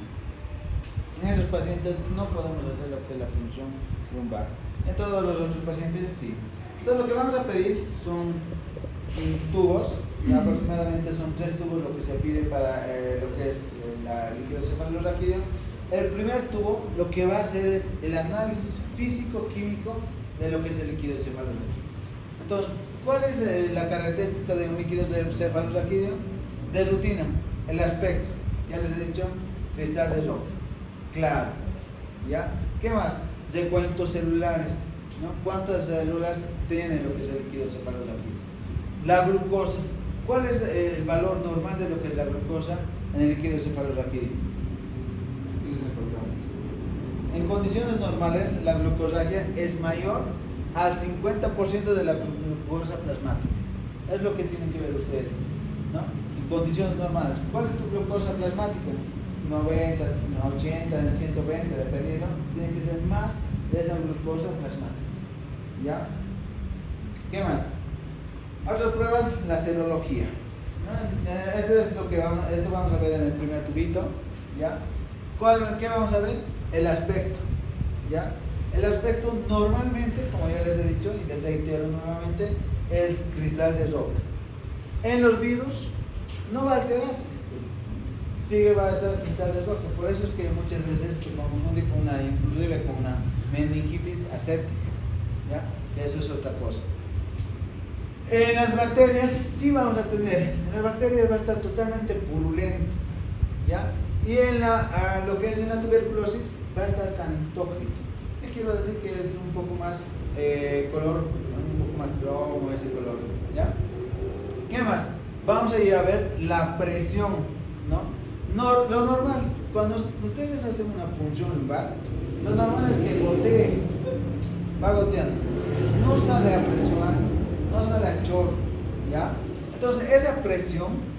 En esos pacientes no podemos hacer lo que es la punción lumbar. En todos los otros pacientes sí. Entonces lo que vamos a pedir son tubos, y aproximadamente son 3 tubos lo que se pide para lo que es el líquido cefalorraquídeo. El primer tubo lo que va a hacer es el análisis físico-químico de lo que es el líquido cefalorraquídeo. Entonces, ¿cuál es la característica de un líquido cefalorraquídeo? De rutina, el aspecto, ya les he dicho, cristal de roca, claro, ¿ya? ¿Qué más? Recuentos celulares, ¿no? ¿Cuántas células tiene lo que es el líquido cefalorraquídeo? La glucosa, ¿cuál es el valor normal de lo que es la glucosa en el líquido cefalorraquídeo? En condiciones normales, la glucosagia es mayor al 50% de la glucosa plasmática. Es lo que tienen que ver ustedes, ¿no? En condiciones normales. ¿Cuál es tu glucosa plasmática? 90, 80, 120, dependiendo. Tiene que ser más de esa glucosa plasmática, ¿ya? ¿Qué más? Otras pruebas, la serología, ¿no? Esto es lo que vamos a ver en el primer tubito, ¿ya? ¿Qué vamos a ver? El aspecto, ¿ya? El aspecto normalmente, como ya les he dicho y les reitero nuevamente, es cristal de roca. En los virus no va a alterarse, sigue va a estar cristal de roca. Por eso es que muchas veces se confunde inclusive con una meningitis aséptica, ¿ya? Eso es otra cosa. En las bacterias sí vamos a tener, en las bacterias va a estar totalmente purulento, ¿ya? Y en lo que es en la tuberculosis va a estar santócrito. ¿Qué quiero decir? Que es un poco más color, un poco más plomo ese color, ¿ya? ¿Qué más? Vamos a ir a ver la presión, ¿no? Lo normal, cuando ustedes hacen una punción lumbar, lo normal es que gotee, va goteando, no sale a presionar, no sale a chorro, ¿ya? Entonces esa presión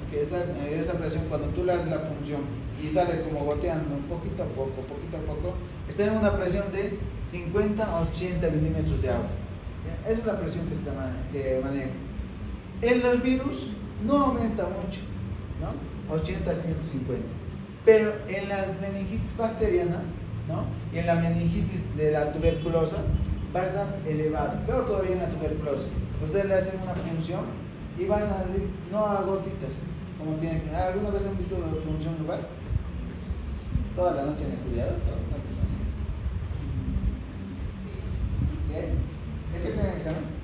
cuando tú le haces la punción y sale como goteando poquito a poco, está en una presión de 50 a 80 milímetros de agua, ¿ya? Esa es la presión que maneja. En los virus no aumenta mucho, ¿no? 80 a 150, pero en las meningitis bacterianas, ¿no? Y en la meningitis de la tuberculosa va a estar elevado, pero todavía en la tuberculosis ustedes le hacen una punción y va a salir no a gotitas como tienen que. ¿Alguna vez han visto la punción lumbar? Toda la noche han estudiado, todos están de sueño. ¿De qué tienen examen?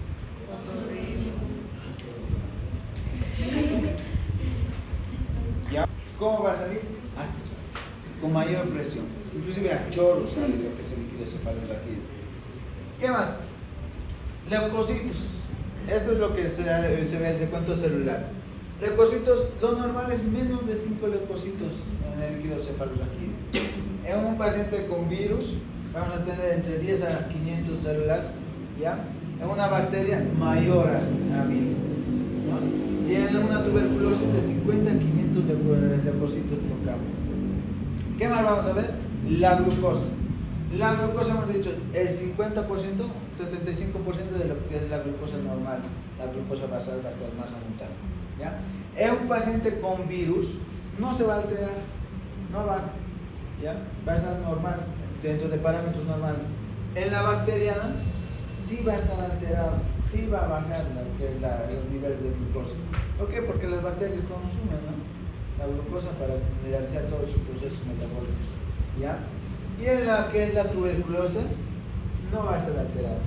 ¿Ya? ¿Cómo va a salir? Con mayor presión, inclusive a chorro sale lo que es el líquido cefalorraquídeo. ¿Qué más? Leucocitos. Esto es lo que se ve en el recuento celular. Leucocitos, lo normal es menos de 5 leucocitos en el líquido cefalorraquídeo. En un paciente con virus vamos a tener entre 10 a 500 células, ¿ya? En una bacteria mayor a 1000, ¿no? Y en una tuberculosis de 50 a 500 leucocitos por campo. ¿Qué más vamos a ver? La glucosa. La glucosa hemos dicho el 50%, 75% de lo que es la glucosa normal. La glucosa basal va a estar más aumentada, ¿ya? En un paciente con virus no se va a alterar, no va, ¿ya? Va a estar normal, dentro de parámetros normales. En la bacteriana sí va a estar alterado, sí va a bajar los niveles de glucosa. ¿Por qué? Porque las bacterias consumen, ¿no?, la glucosa para realizar todos sus procesos metabólicos, ¿ya? Y en la que es la tuberculosis no va a estar alterado.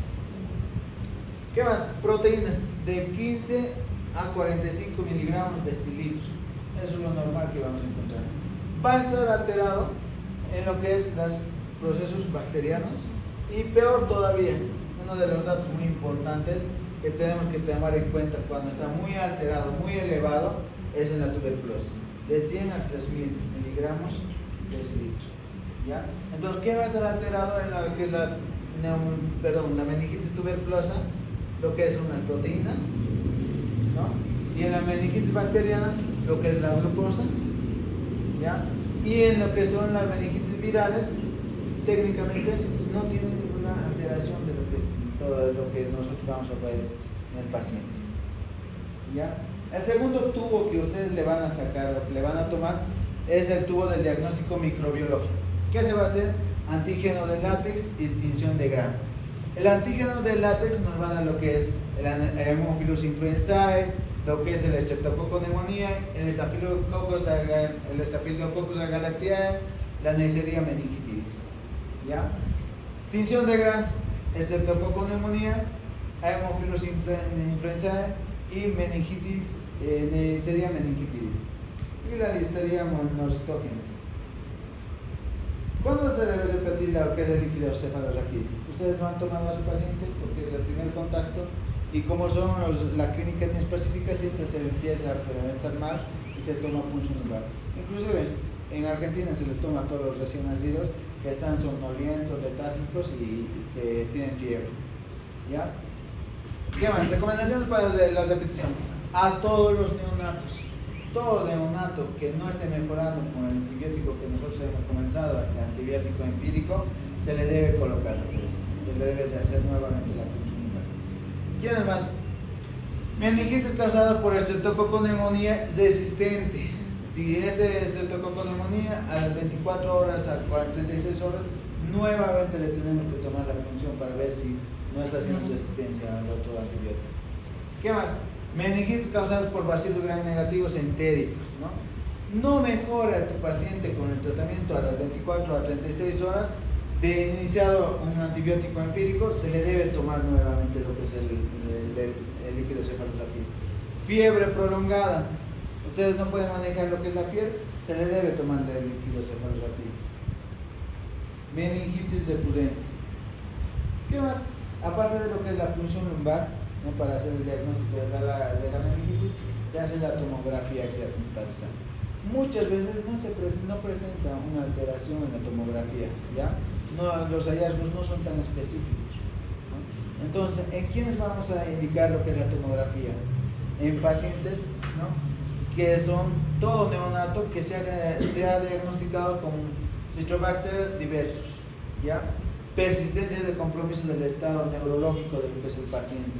¿Qué más? Proteínas de 15 a 45 miligramos de decilitro. Eso es lo normal que vamos a encontrar. Va a estar alterado en lo que es los procesos bacterianos, y peor todavía, uno de los datos muy importantes que tenemos que tomar en cuenta cuando está muy alterado, muy elevado, es en la tuberculosis, de 100 a 3000 miligramos de decilitro, ¿ya? Entonces, ¿qué va a estar alterado en la que es la meningitis tuberculosa? Lo que son las proteínas, ¿no? Y en la meningitis bacteriana, lo que es la glucosa, ¿ya? Y en lo que son las meningitis virales, técnicamente no tienen ninguna alteración de lo que es todo lo que nosotros vamos a ver en el paciente, ¿ya? El segundo tubo que ustedes le van a sacar, le van a tomar, es el tubo del diagnóstico microbiológico. ¿Qué se va a hacer? Antígeno de látex y tinción de Gram. El antígeno de látex nos va a dar lo que es el Haemophilus influenzae, lo que es el Streptococcus pneumoniae, el Staphylococcus agalactiae, la Neisseria meningitidis, ¿ya? Tinción de Gram, Streptococcus pneumoniae, Haemophilus influenzae y meningitis, Neisseria meningitidis, y la Listeria monocytogenes. ¿Cuándo se debe repetir lo que es el líquido cefalorraquídeo? Ustedes lo han tomado a su paciente porque es el primer contacto, y como son la clínica inespecífica, siempre se empieza a pensar mal y se toma punción lumbar. Inclusive en Argentina se les toma a todos los recién nacidos que están somnolientos, letárgicos y que tienen fiebre, ¿ya? ¿Qué más? Recomendaciones para la repetición. A todos los neonatos. Todo neonato que no esté mejorando con el antibiótico que nosotros hemos comenzado, el antibiótico empírico, se le debe colocar, se le debe hacer nuevamente la punción lumbar. ¿Quién es más? Meningitis causada por Streptococcus pneumoniae resistente. Si este Streptococcus pneumoniae a las 24 horas, a 36 horas, nuevamente le tenemos que tomar la punción para ver si no está haciendo resistencia al otro antibiótico. ¿Qué más? Meningitis causadas por bacilos gram negativos entéricos, ¿no? No mejora tu paciente con el tratamiento a las 24 a 36 horas de iniciado un antibiótico empírico, se le debe tomar nuevamente lo que es el líquido cefalorraquídeo. Fiebre prolongada, ustedes no pueden manejar lo que es la fiebre, se le debe tomar el líquido cefalorraquídeo. Meningitis recurrente. ¿Qué más? Aparte de lo que es la punción lumbar, ¿no?, para hacer el diagnóstico de la meningitis, se hace hace la tomografía axial computarizada. Muchas veces no presenta una alteración en la tomografía, ¿ya? No, los hallazgos no son tan específicos, ¿no? Entonces, ¿en quiénes vamos a indicar lo que es la tomografía? En pacientes, ¿no?, que son todo neonato que se ha diagnosticado con Citrobacter diversos, ¿ya? Persistencia de compromiso del estado neurológico de lo que es el paciente.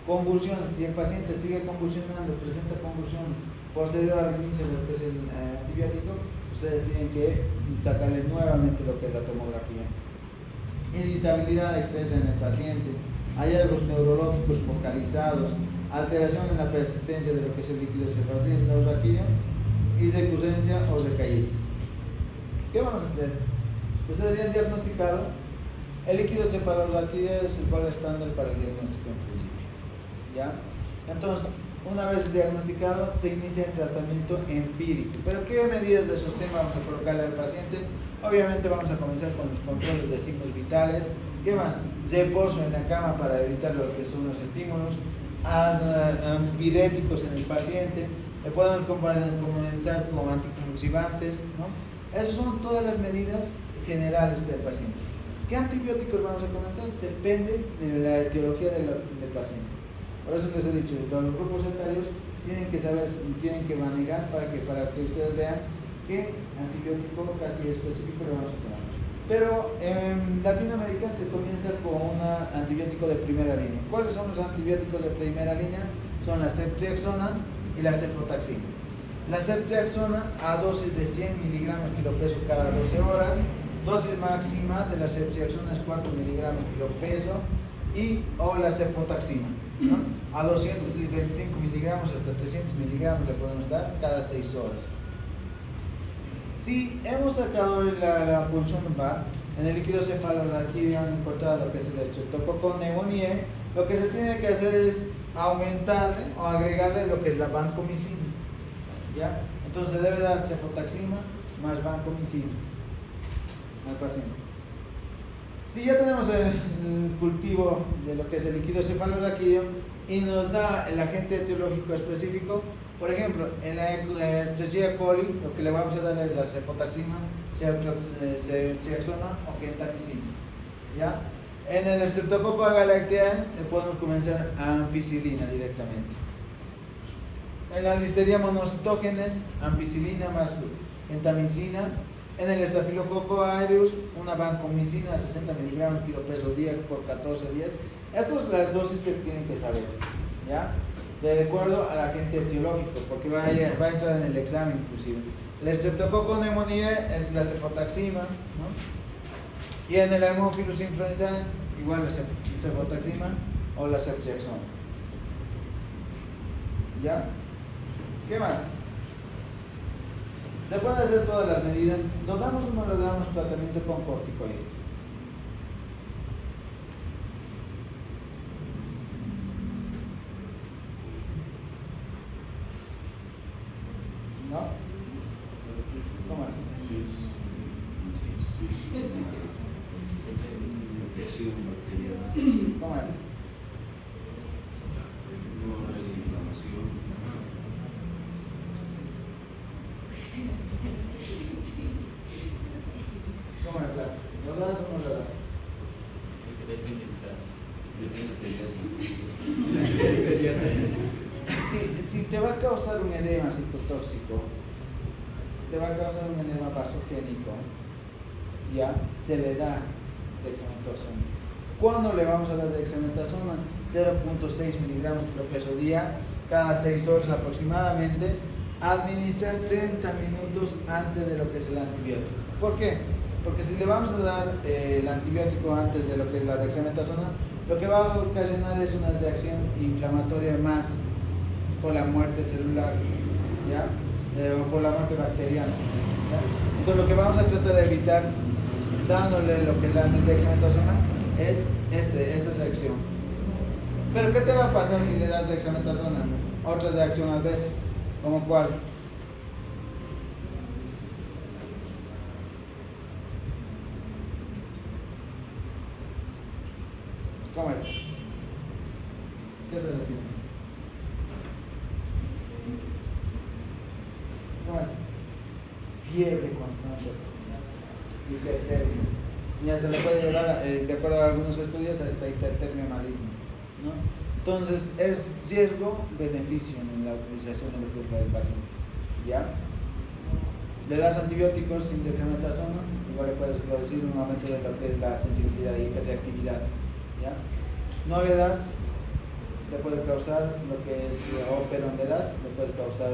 Convulsiones, si el paciente sigue convulsionando, presenta convulsiones posterior al inicio de lo que es el antibiótico, ustedes tienen que sacarle nuevamente lo que es la tomografía. Irritabilidad excesa en el paciente, hallazgos neurológicos focalizados, alteración en la persistencia de lo que es el líquido cefalorraquídeo y recurrencia o recaídas. ¿Qué vamos a hacer? Ustedes ya han diagnosticado, el líquido cefalorraquídeo es el cual estándar para el diagnóstico en principio, ¿ya? Entonces, una vez diagnosticado, se inicia el tratamiento empírico. ¿Pero qué medidas de sostén vamos a colocarle al paciente? Obviamente vamos a comenzar con los controles de signos vitales. ¿Qué más? Reposo en la cama para evitar lo que son los estímulos. Antipiréticos en el paciente. Podemos comenzar con anticonvulsivantes, ¿no? Esas son todas las medidas generales del paciente. ¿Qué antibióticos vamos a comenzar? Depende de la etiología del paciente. Por eso les he dicho, los grupos etarios tienen que saber, tienen que manejar para que ustedes vean qué antibiótico casi específico le vamos a tomar. Pero en Latinoamérica se comienza con un antibiótico de primera línea. ¿Cuáles son los antibióticos de primera línea? Son la ceftriaxona y la cefotaxima. La ceftriaxona a dosis de 100 miligramos kilopeso cada 12 horas. Dosis máxima de la ceftriaxona es 4 miligramos kilopeso o la cefotaxima, ¿no? A 225 miligramos hasta 300 miligramos le podemos dar cada 6 horas. Si hemos sacado la punción lumbar, en el líquido cefalorraquídeo han encontrado lo que es el Streptococcus pneumoniae, lo que se tiene que hacer es aumentarle o agregarle lo que es la vancomicina, ¿ya? Entonces debe dar cefotaxima más vancomicina al paciente. Si ya tenemos el cultivo de lo que es el líquido cefalorraquídeo y nos da el agente etiológico específico, por ejemplo, en la Escherichia coli, lo que le vamos a dar es la cefotaxima, ceftriaxona o gentamicina, ¿ya? En el Streptococcus agalactiae le podemos comenzar ampicilina directamente. En la listeria monocitógenes, ampicilina más gentamicina. En el Staphylococcus aureus, una vancomicina 60 miligramos kilopeso día por 14 días. Estas son las dosis que tienen que saber, ¿ya? De acuerdo al agente etiológico, porque va a entrar en el examen inclusive. El Streptococcus pneumoniae es la cefotaxima, ¿no? Y en el Haemophilus influenzae, igual la cefotaxima o la ceftriaxona. ¿Ya? ¿Qué más? Después de hacer todas las medidas, ¿nos damos o no le damos tratamiento con corticoides? ¿No? ¿Cómo es? Sí. Infección bacteriana. ¿Cómo es? No hay inflamación. ¿Cómo es? ¿Lo das o no lo das? Depende del caso. Si te va a causar un edema citotóxico, si te va a causar un edema vasogénico, ya se le da dexametasona. ¿Cuándo le vamos a dar dexametasona? 0.6 miligramos por peso día, cada 6 horas aproximadamente. Administrar 30 minutos antes de lo que es el antibiótico. ¿Por qué? Porque si le vamos a dar el antibiótico antes de lo que es la dexametasona, lo que va a ocasionar es una reacción inflamatoria más por la muerte celular, ¿ya? O por la muerte bacteriana, ¿ya? Entonces lo que vamos a tratar de evitar dándole lo que es la dexametasona es esta reacción. Pero ¿qué te va a pasar si le das dexametasona? Otra reacción adversa. ¿Cómo cuál? ¿Cómo es? ¿Qué estás haciendo? fiebre constante, hipertermia. Y hasta le puede llevar, de acuerdo a algunos estudios, hasta hipertermia maligna, ¿no? Entonces, es riesgo-beneficio en la utilización de lo que es para el paciente, ¿ya? Le das antibióticos sin dexametasona, igual le puedes producir un aumento de lo que es la sensibilidad e hiperreactividad, ¿ya? No le das, le puede causar lo que es, o pero le das, le puede causar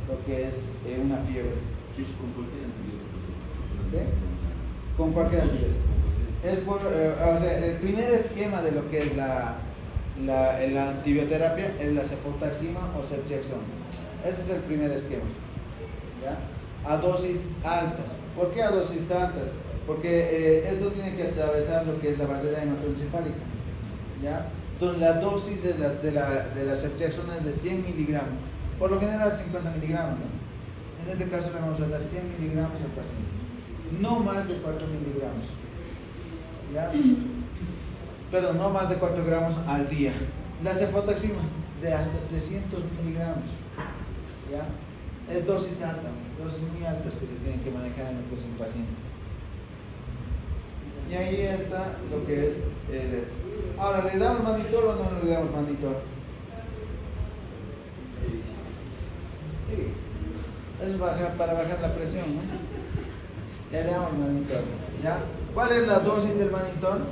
lo que es una fiebre. ¿Qué es con cualquier antibiótico? ¿Qué? Con cualquier antibiótico. Es por, o sea, el primer esquema de lo que es la antibioterapia es la cefotaxima o ceftriaxona. Ese es el primer esquema, ¿ya? A dosis altas. ¿Por qué a dosis altas? Porque esto tiene que atravesar lo que es la barrera hematoencefálica, ¿ya? Entonces la dosis de la ceftriaxona es de 100 miligramos, por lo general 50 miligramos, ¿no? En este caso le vamos a dar 100 miligramos al paciente, no más de 4 miligramos, ¿ya? Perdón, no más de 4 gramos al día. La cefotaxima de hasta 300 miligramos, ¿ya? Es dosis alta, dosis muy altas que se tienen que manejar en lo que es un paciente. Y ahí está lo que es el este. Ahora, ¿le damos mannitol o no le damos mannitol? Sí, eso es para bajar la presión, ¿no? Ya le damos mannitol, ¿ya? ¿Cuál es la dosis del mannitol?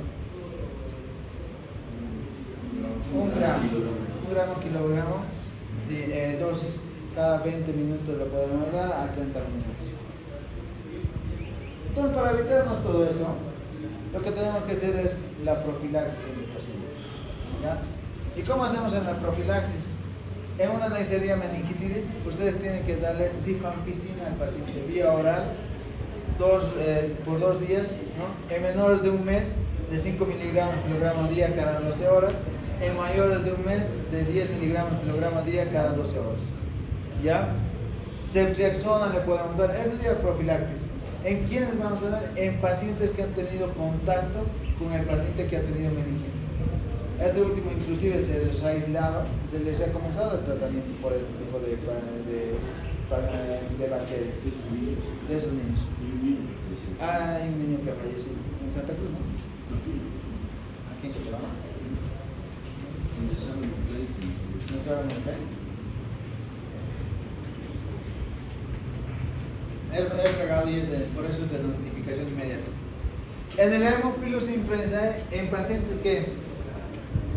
1 gramo kilogramo de dosis. Cada 20 minutos lo podemos dar a 30 minutos. Entonces, para evitarnos todo eso, lo que tenemos que hacer es la profilaxis en los pacientes, ¿ya? ¿Y cómo hacemos en la profilaxis? En una Neisseria meningitis, ustedes tienen que darle rifampicina al paciente vía oral por 2 días, ¿no? En menores de un mes, de 5 miligramos kilogramo día cada 12 horas. En mayores de un mes, de 10 miligramos kilogramo día cada 12 horas. ¿Ya? Ceftriaxona le podemos dar, eso sería profilaxis. ¿En quiénes vamos a dar? En pacientes que han tenido contacto con el paciente que ha tenido meningitis. Este último inclusive se les ha aislado, se les ha comenzado el tratamiento por este tipo de bacterias, de esos niños. Hay un niño que ha fallecido en Santa Cruz, ¿no? Aquí en Cochabamba. ¿No saben el plan? Es regado y por eso es de notificación inmediata. En el Haemophilus influenzae, en pacientes que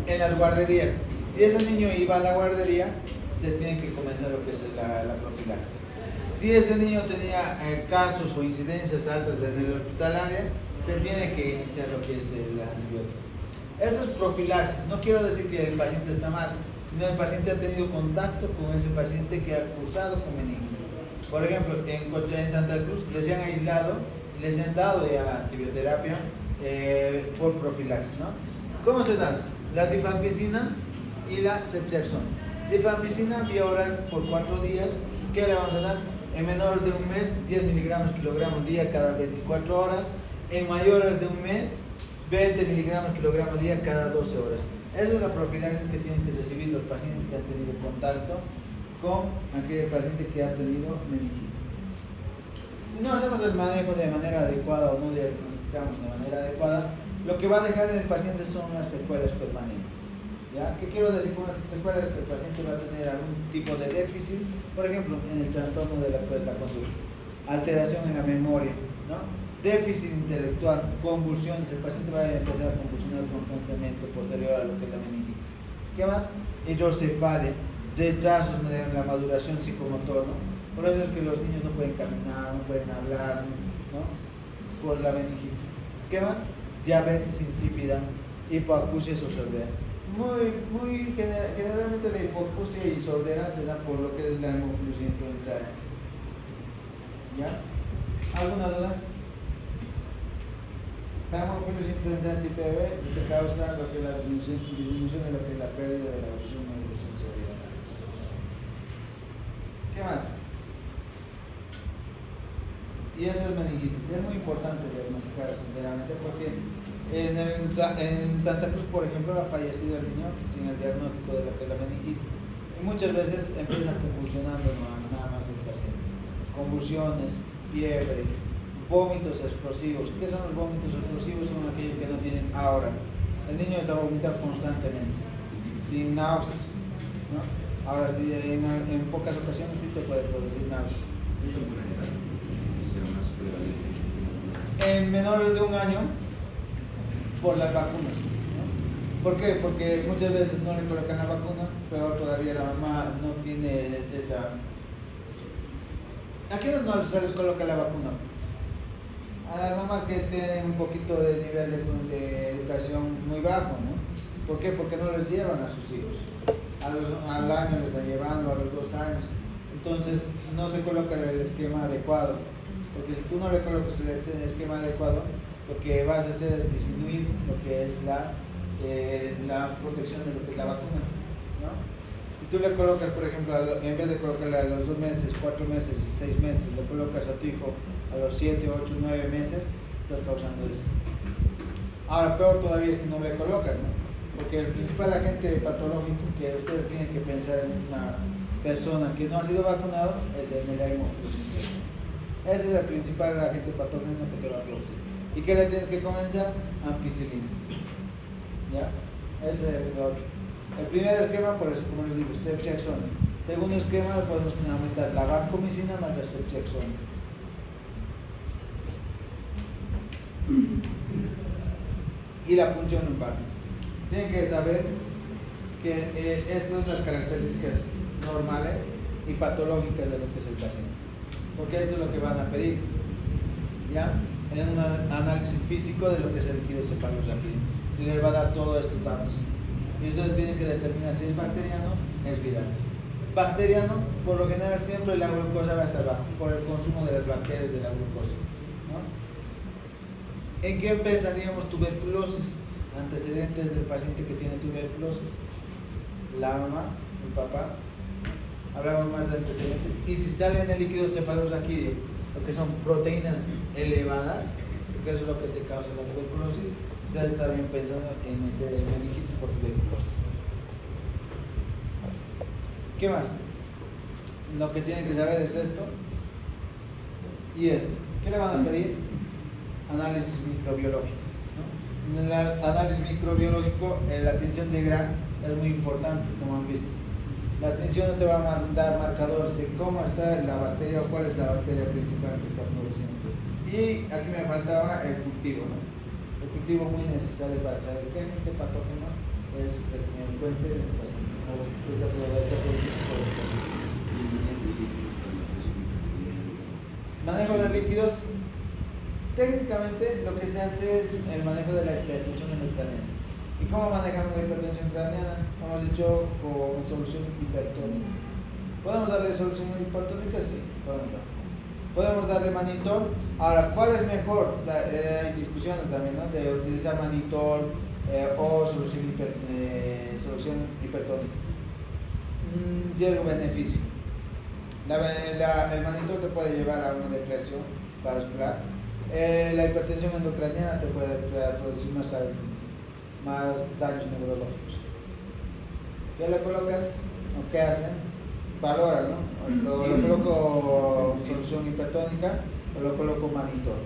en las guarderías, si ese niño iba a la guardería, se tiene que comenzar lo que es la profilaxis. Si ese niño tenía casos o incidencias altas en el hospitalario, se tiene que iniciar lo que es el antibiótico. Esto es profilaxis. No quiero decir que el paciente está mal, sino el paciente ha tenido contacto con ese paciente que ha cursado con meningitis. Por ejemplo, en Santa Cruz les han aislado, les han dado ya antibioterapia por profilaxis, ¿no? ¿Cómo se dan? La rifampicina y la ceftriaxona. Rifampicina vía oral por 4 días. ¿Qué le vamos a dar? En menores de un mes, 10 miligramos kilogramo día cada 24 horas. En mayores de un mes, 20 miligramos kilogramo día cada 12 horas. Esa es la profilaxis que tienen que recibir los pacientes que han tenido contacto con aquel paciente que ha tenido meningitis. Si no hacemos el manejo de manera adecuada o no diagnosticamos de manera adecuada, lo que va a dejar en el paciente son las secuelas permanentes. ¿Ya? ¿Qué quiero decir con estas secuelas? Que el paciente va a tener algún tipo de déficit, por ejemplo, en el trastorno de la conducta, alteración en la memoria, ¿no? Déficit intelectual, convulsiones, el paciente va a empezar a convulsionar constantemente posterior a lo que es la meningitis. ¿Qué más? Hidrocefalia, retrasos en la maduración psicomotor, ¿no? Por eso es que los niños no pueden caminar, no pueden hablar, ¿no? Por la meningitis. ¿Qué más? Diabetes insípida, hipoacusia y sordera. Generalmente la hipoacusia y sordera se da por lo que es la Haemophilus influenzae. ¿Ya? ¿Alguna duda? La Haemophilus influenzae tipo B te causa lo que es la disminución de lo que es la pérdida de la audición o la sensorialidad. ¿Qué más? Y eso es meningitis. Es muy importante diagnosticar sinceramente porque en Santa Cruz, por ejemplo, ha fallecido el niño sin el diagnóstico de lo que es la meningitis. Y muchas veces empieza convulsionando nada más el paciente. Convulsiones, fiebre, vómitos explosivos. ¿Qué son los vómitos explosivos? Son aquellos que no tienen aura. El niño está vomitando constantemente, sin náuseas, ¿no? Ahora sí, en pocas ocasiones sí te puede producir náuseas. ¿Hay alguna edad que sea más prevalente? En menores de 1 año, por las vacunas, ¿no? ¿Por qué? Porque muchas veces no le colocan la vacuna, peor todavía la mamá no tiene esa... ¿A quiénes no se les coloca la vacuna? A las mamás que tienen un poquito de nivel de educación muy bajo, ¿no? ¿Por qué? Porque no les llevan a sus hijos. Al año les están llevando, a los 2 años. Entonces no se coloca el esquema adecuado. Porque si tú no le colocas el esquema adecuado, lo que vas a hacer es disminuir lo que es la protección de lo que es la vacuna, ¿no? Si tú le colocas, por ejemplo, en vez de colocarle a los 2 meses, 4 meses y 6 meses, le colocas a tu hijo a los 7, 8, 9 meses, estás causando eso. Ahora, peor todavía si no le colocas, ¿no? Porque el principal agente patológico que ustedes tienen que pensar en una persona que no ha sido vacunado es el hemofilia. Ese es el principal agente patógeno que te va a producir. ¿Y qué le tienes que comenzar? Ampicilina. ¿Ya? Ese es el otro. El primer esquema, por eso, como les digo, ceftriaxona. Segundo esquema, podemos aumentar la vancomicina más la ceftriaxona. Y la punción lumbar. Tienen que saber que estas son las características normales y patológicas de lo que es el paciente. Porque eso es lo que van a pedir, ¿ya? En un análisis físico de lo que es el líquido cefalorraquídeo. Y les va a dar todos estos datos. Y ustedes tienen que determinar si es bacteriano, es viral. Bacteriano, por lo general siempre la glucosa va a estar baja, por el consumo de las bacterias de la glucosa, ¿no? ¿En qué pensaríamos tuberculosis? Antecedentes del paciente que tiene tuberculosis. La mamá, el papá. Hablamos más de antecedentes. Y si sale en el líquido cefalorraquídeo, lo que son proteínas elevadas, porque eso es lo que te causa la tuberculosis, ustedes estarían pensando en ese meningitis por tuberculosis. ¿Qué más? Lo que tienen que saber es esto y esto. ¿Qué le van a pedir? Análisis microbiológico, ¿no? En el análisis microbiológico, la tinción de Gram es muy importante, como han visto. Las tinciones te van a dar marcadores de cómo está la bacteria o cuál es la bacteria principal que está produciendo. Y aquí me faltaba el cultivo, ¿no? El cultivo muy necesario para saber qué agente patógeno es frecuente de este paciente o esta producción por el paciente. Manejo de líquidos. Técnicamente lo que se hace es el manejo de la hipertensión endocraniana. ¿Y cómo manejamos la hipertensión craneana? Hemos dicho con solución hipertónica. ¿Podemos darle solución hipertónica? Sí, podemos darle. Podemos darle manitol. Ahora, ¿cuál es mejor? Hay discusiones también, ¿no? De utilizar manitol o solución hipertónica. Riesgo-beneficio. El manitol te puede llevar a una depresión vascular. La hipertensión endocraniana te puede producir más daños neurológicos. ¿Qué le colocas? ¿O qué hacen? Valora, ¿no? O lo coloco solución hipertónica o lo coloco manitol.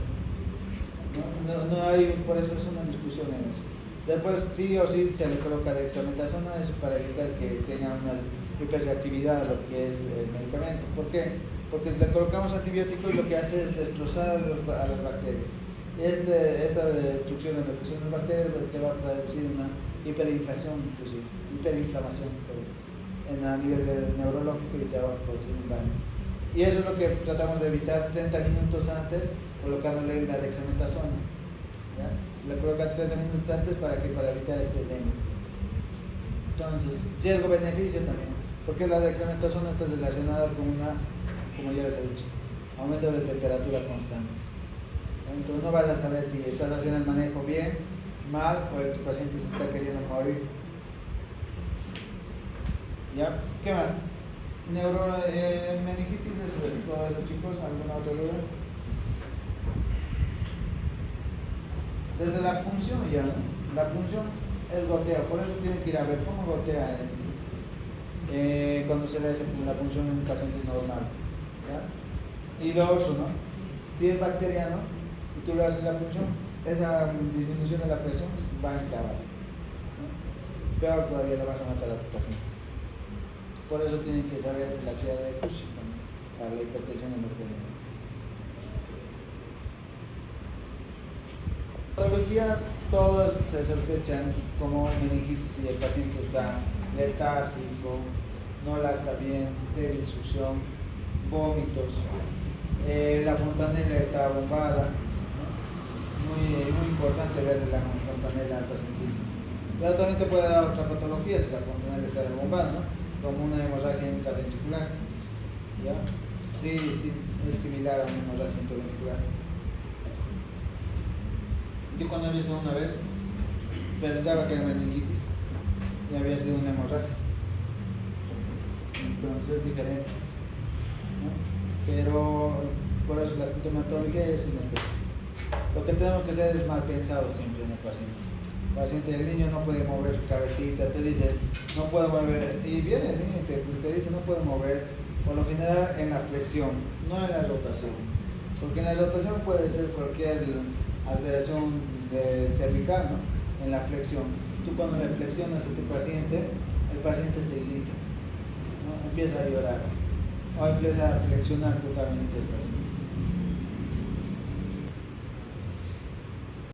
No hay, por eso es una discusión en eso. Después sí o sí se le coloca dexametasona, eso para evitar que tenga una hiperreactividad a lo que es el medicamento. ¿Por qué? Porque le colocamos antibiótico y lo que hace es destrozar a las bacterias. Esta destrucción de lo que son las bacterias te va a producir una hiperinflamación, inclusive, a nivel neurológico y te va a producir un daño. Y eso es lo que tratamos de evitar 30 minutos antes, colocándole la dexametasona. ¿Ya? Se le coloca 30 minutos antes para evitar este edema. Entonces, riesgo-beneficio también, porque la dexametasona está relacionada con como ya les he dicho, aumento de temperatura constante. Entonces no vas a saber si estás haciendo el manejo bien, mal o tu paciente se está queriendo morir. ¿Ya? ¿Qué más? Meningitis, todo eso, chicos. ¿Alguna otra duda? Desde la punción ya, ¿no? La punción es goteo, por eso tienen que ir a ver cómo gotea cuando se le hace la punción en un paciente normal. ¿Ya? Y lo otro, ¿no? Si es bacteriano y tú le haces la punción, esa disminución de la presión va a enclavar, ¿no? Peor todavía, le vas a matar a tu paciente. Por eso tienen que saber la teoría de Cushing, ¿no? Para la hipertensión endocrina. Patología, todos se sospechan como meningitis si el paciente está letárgico, no lacta bien, débil succión, vómitos, la fontanela está bombada, ¿no? Muy importante ver la fontanela al paciente. Pero también te puede dar otra patología si la fontanela está bombada, ¿no? Como una hemorragia intraventricular, ¿ya? Sí, es similar a una hemorragia intraventricular. Yo cuando he visto una vez, pensaba que era meningitis y había sido una hemorragia. Entonces es diferente, ¿no? Pero por eso la sintomatología es inespecífica. Lo que tenemos que hacer es mal pensado siempre en el paciente. El paciente, el niño no puede mover su cabecita, te dice, no puedo mover, y viene el niño y te dice, no puedo mover, por lo general en la flexión, no en la rotación. Porque en la rotación puede ser cualquier alteración cervical, ¿no? En la flexión. Tú cuando le flexionas a tu paciente, el paciente se excita, ¿no? Empieza a llorar o empieza a flexionar totalmente el paciente.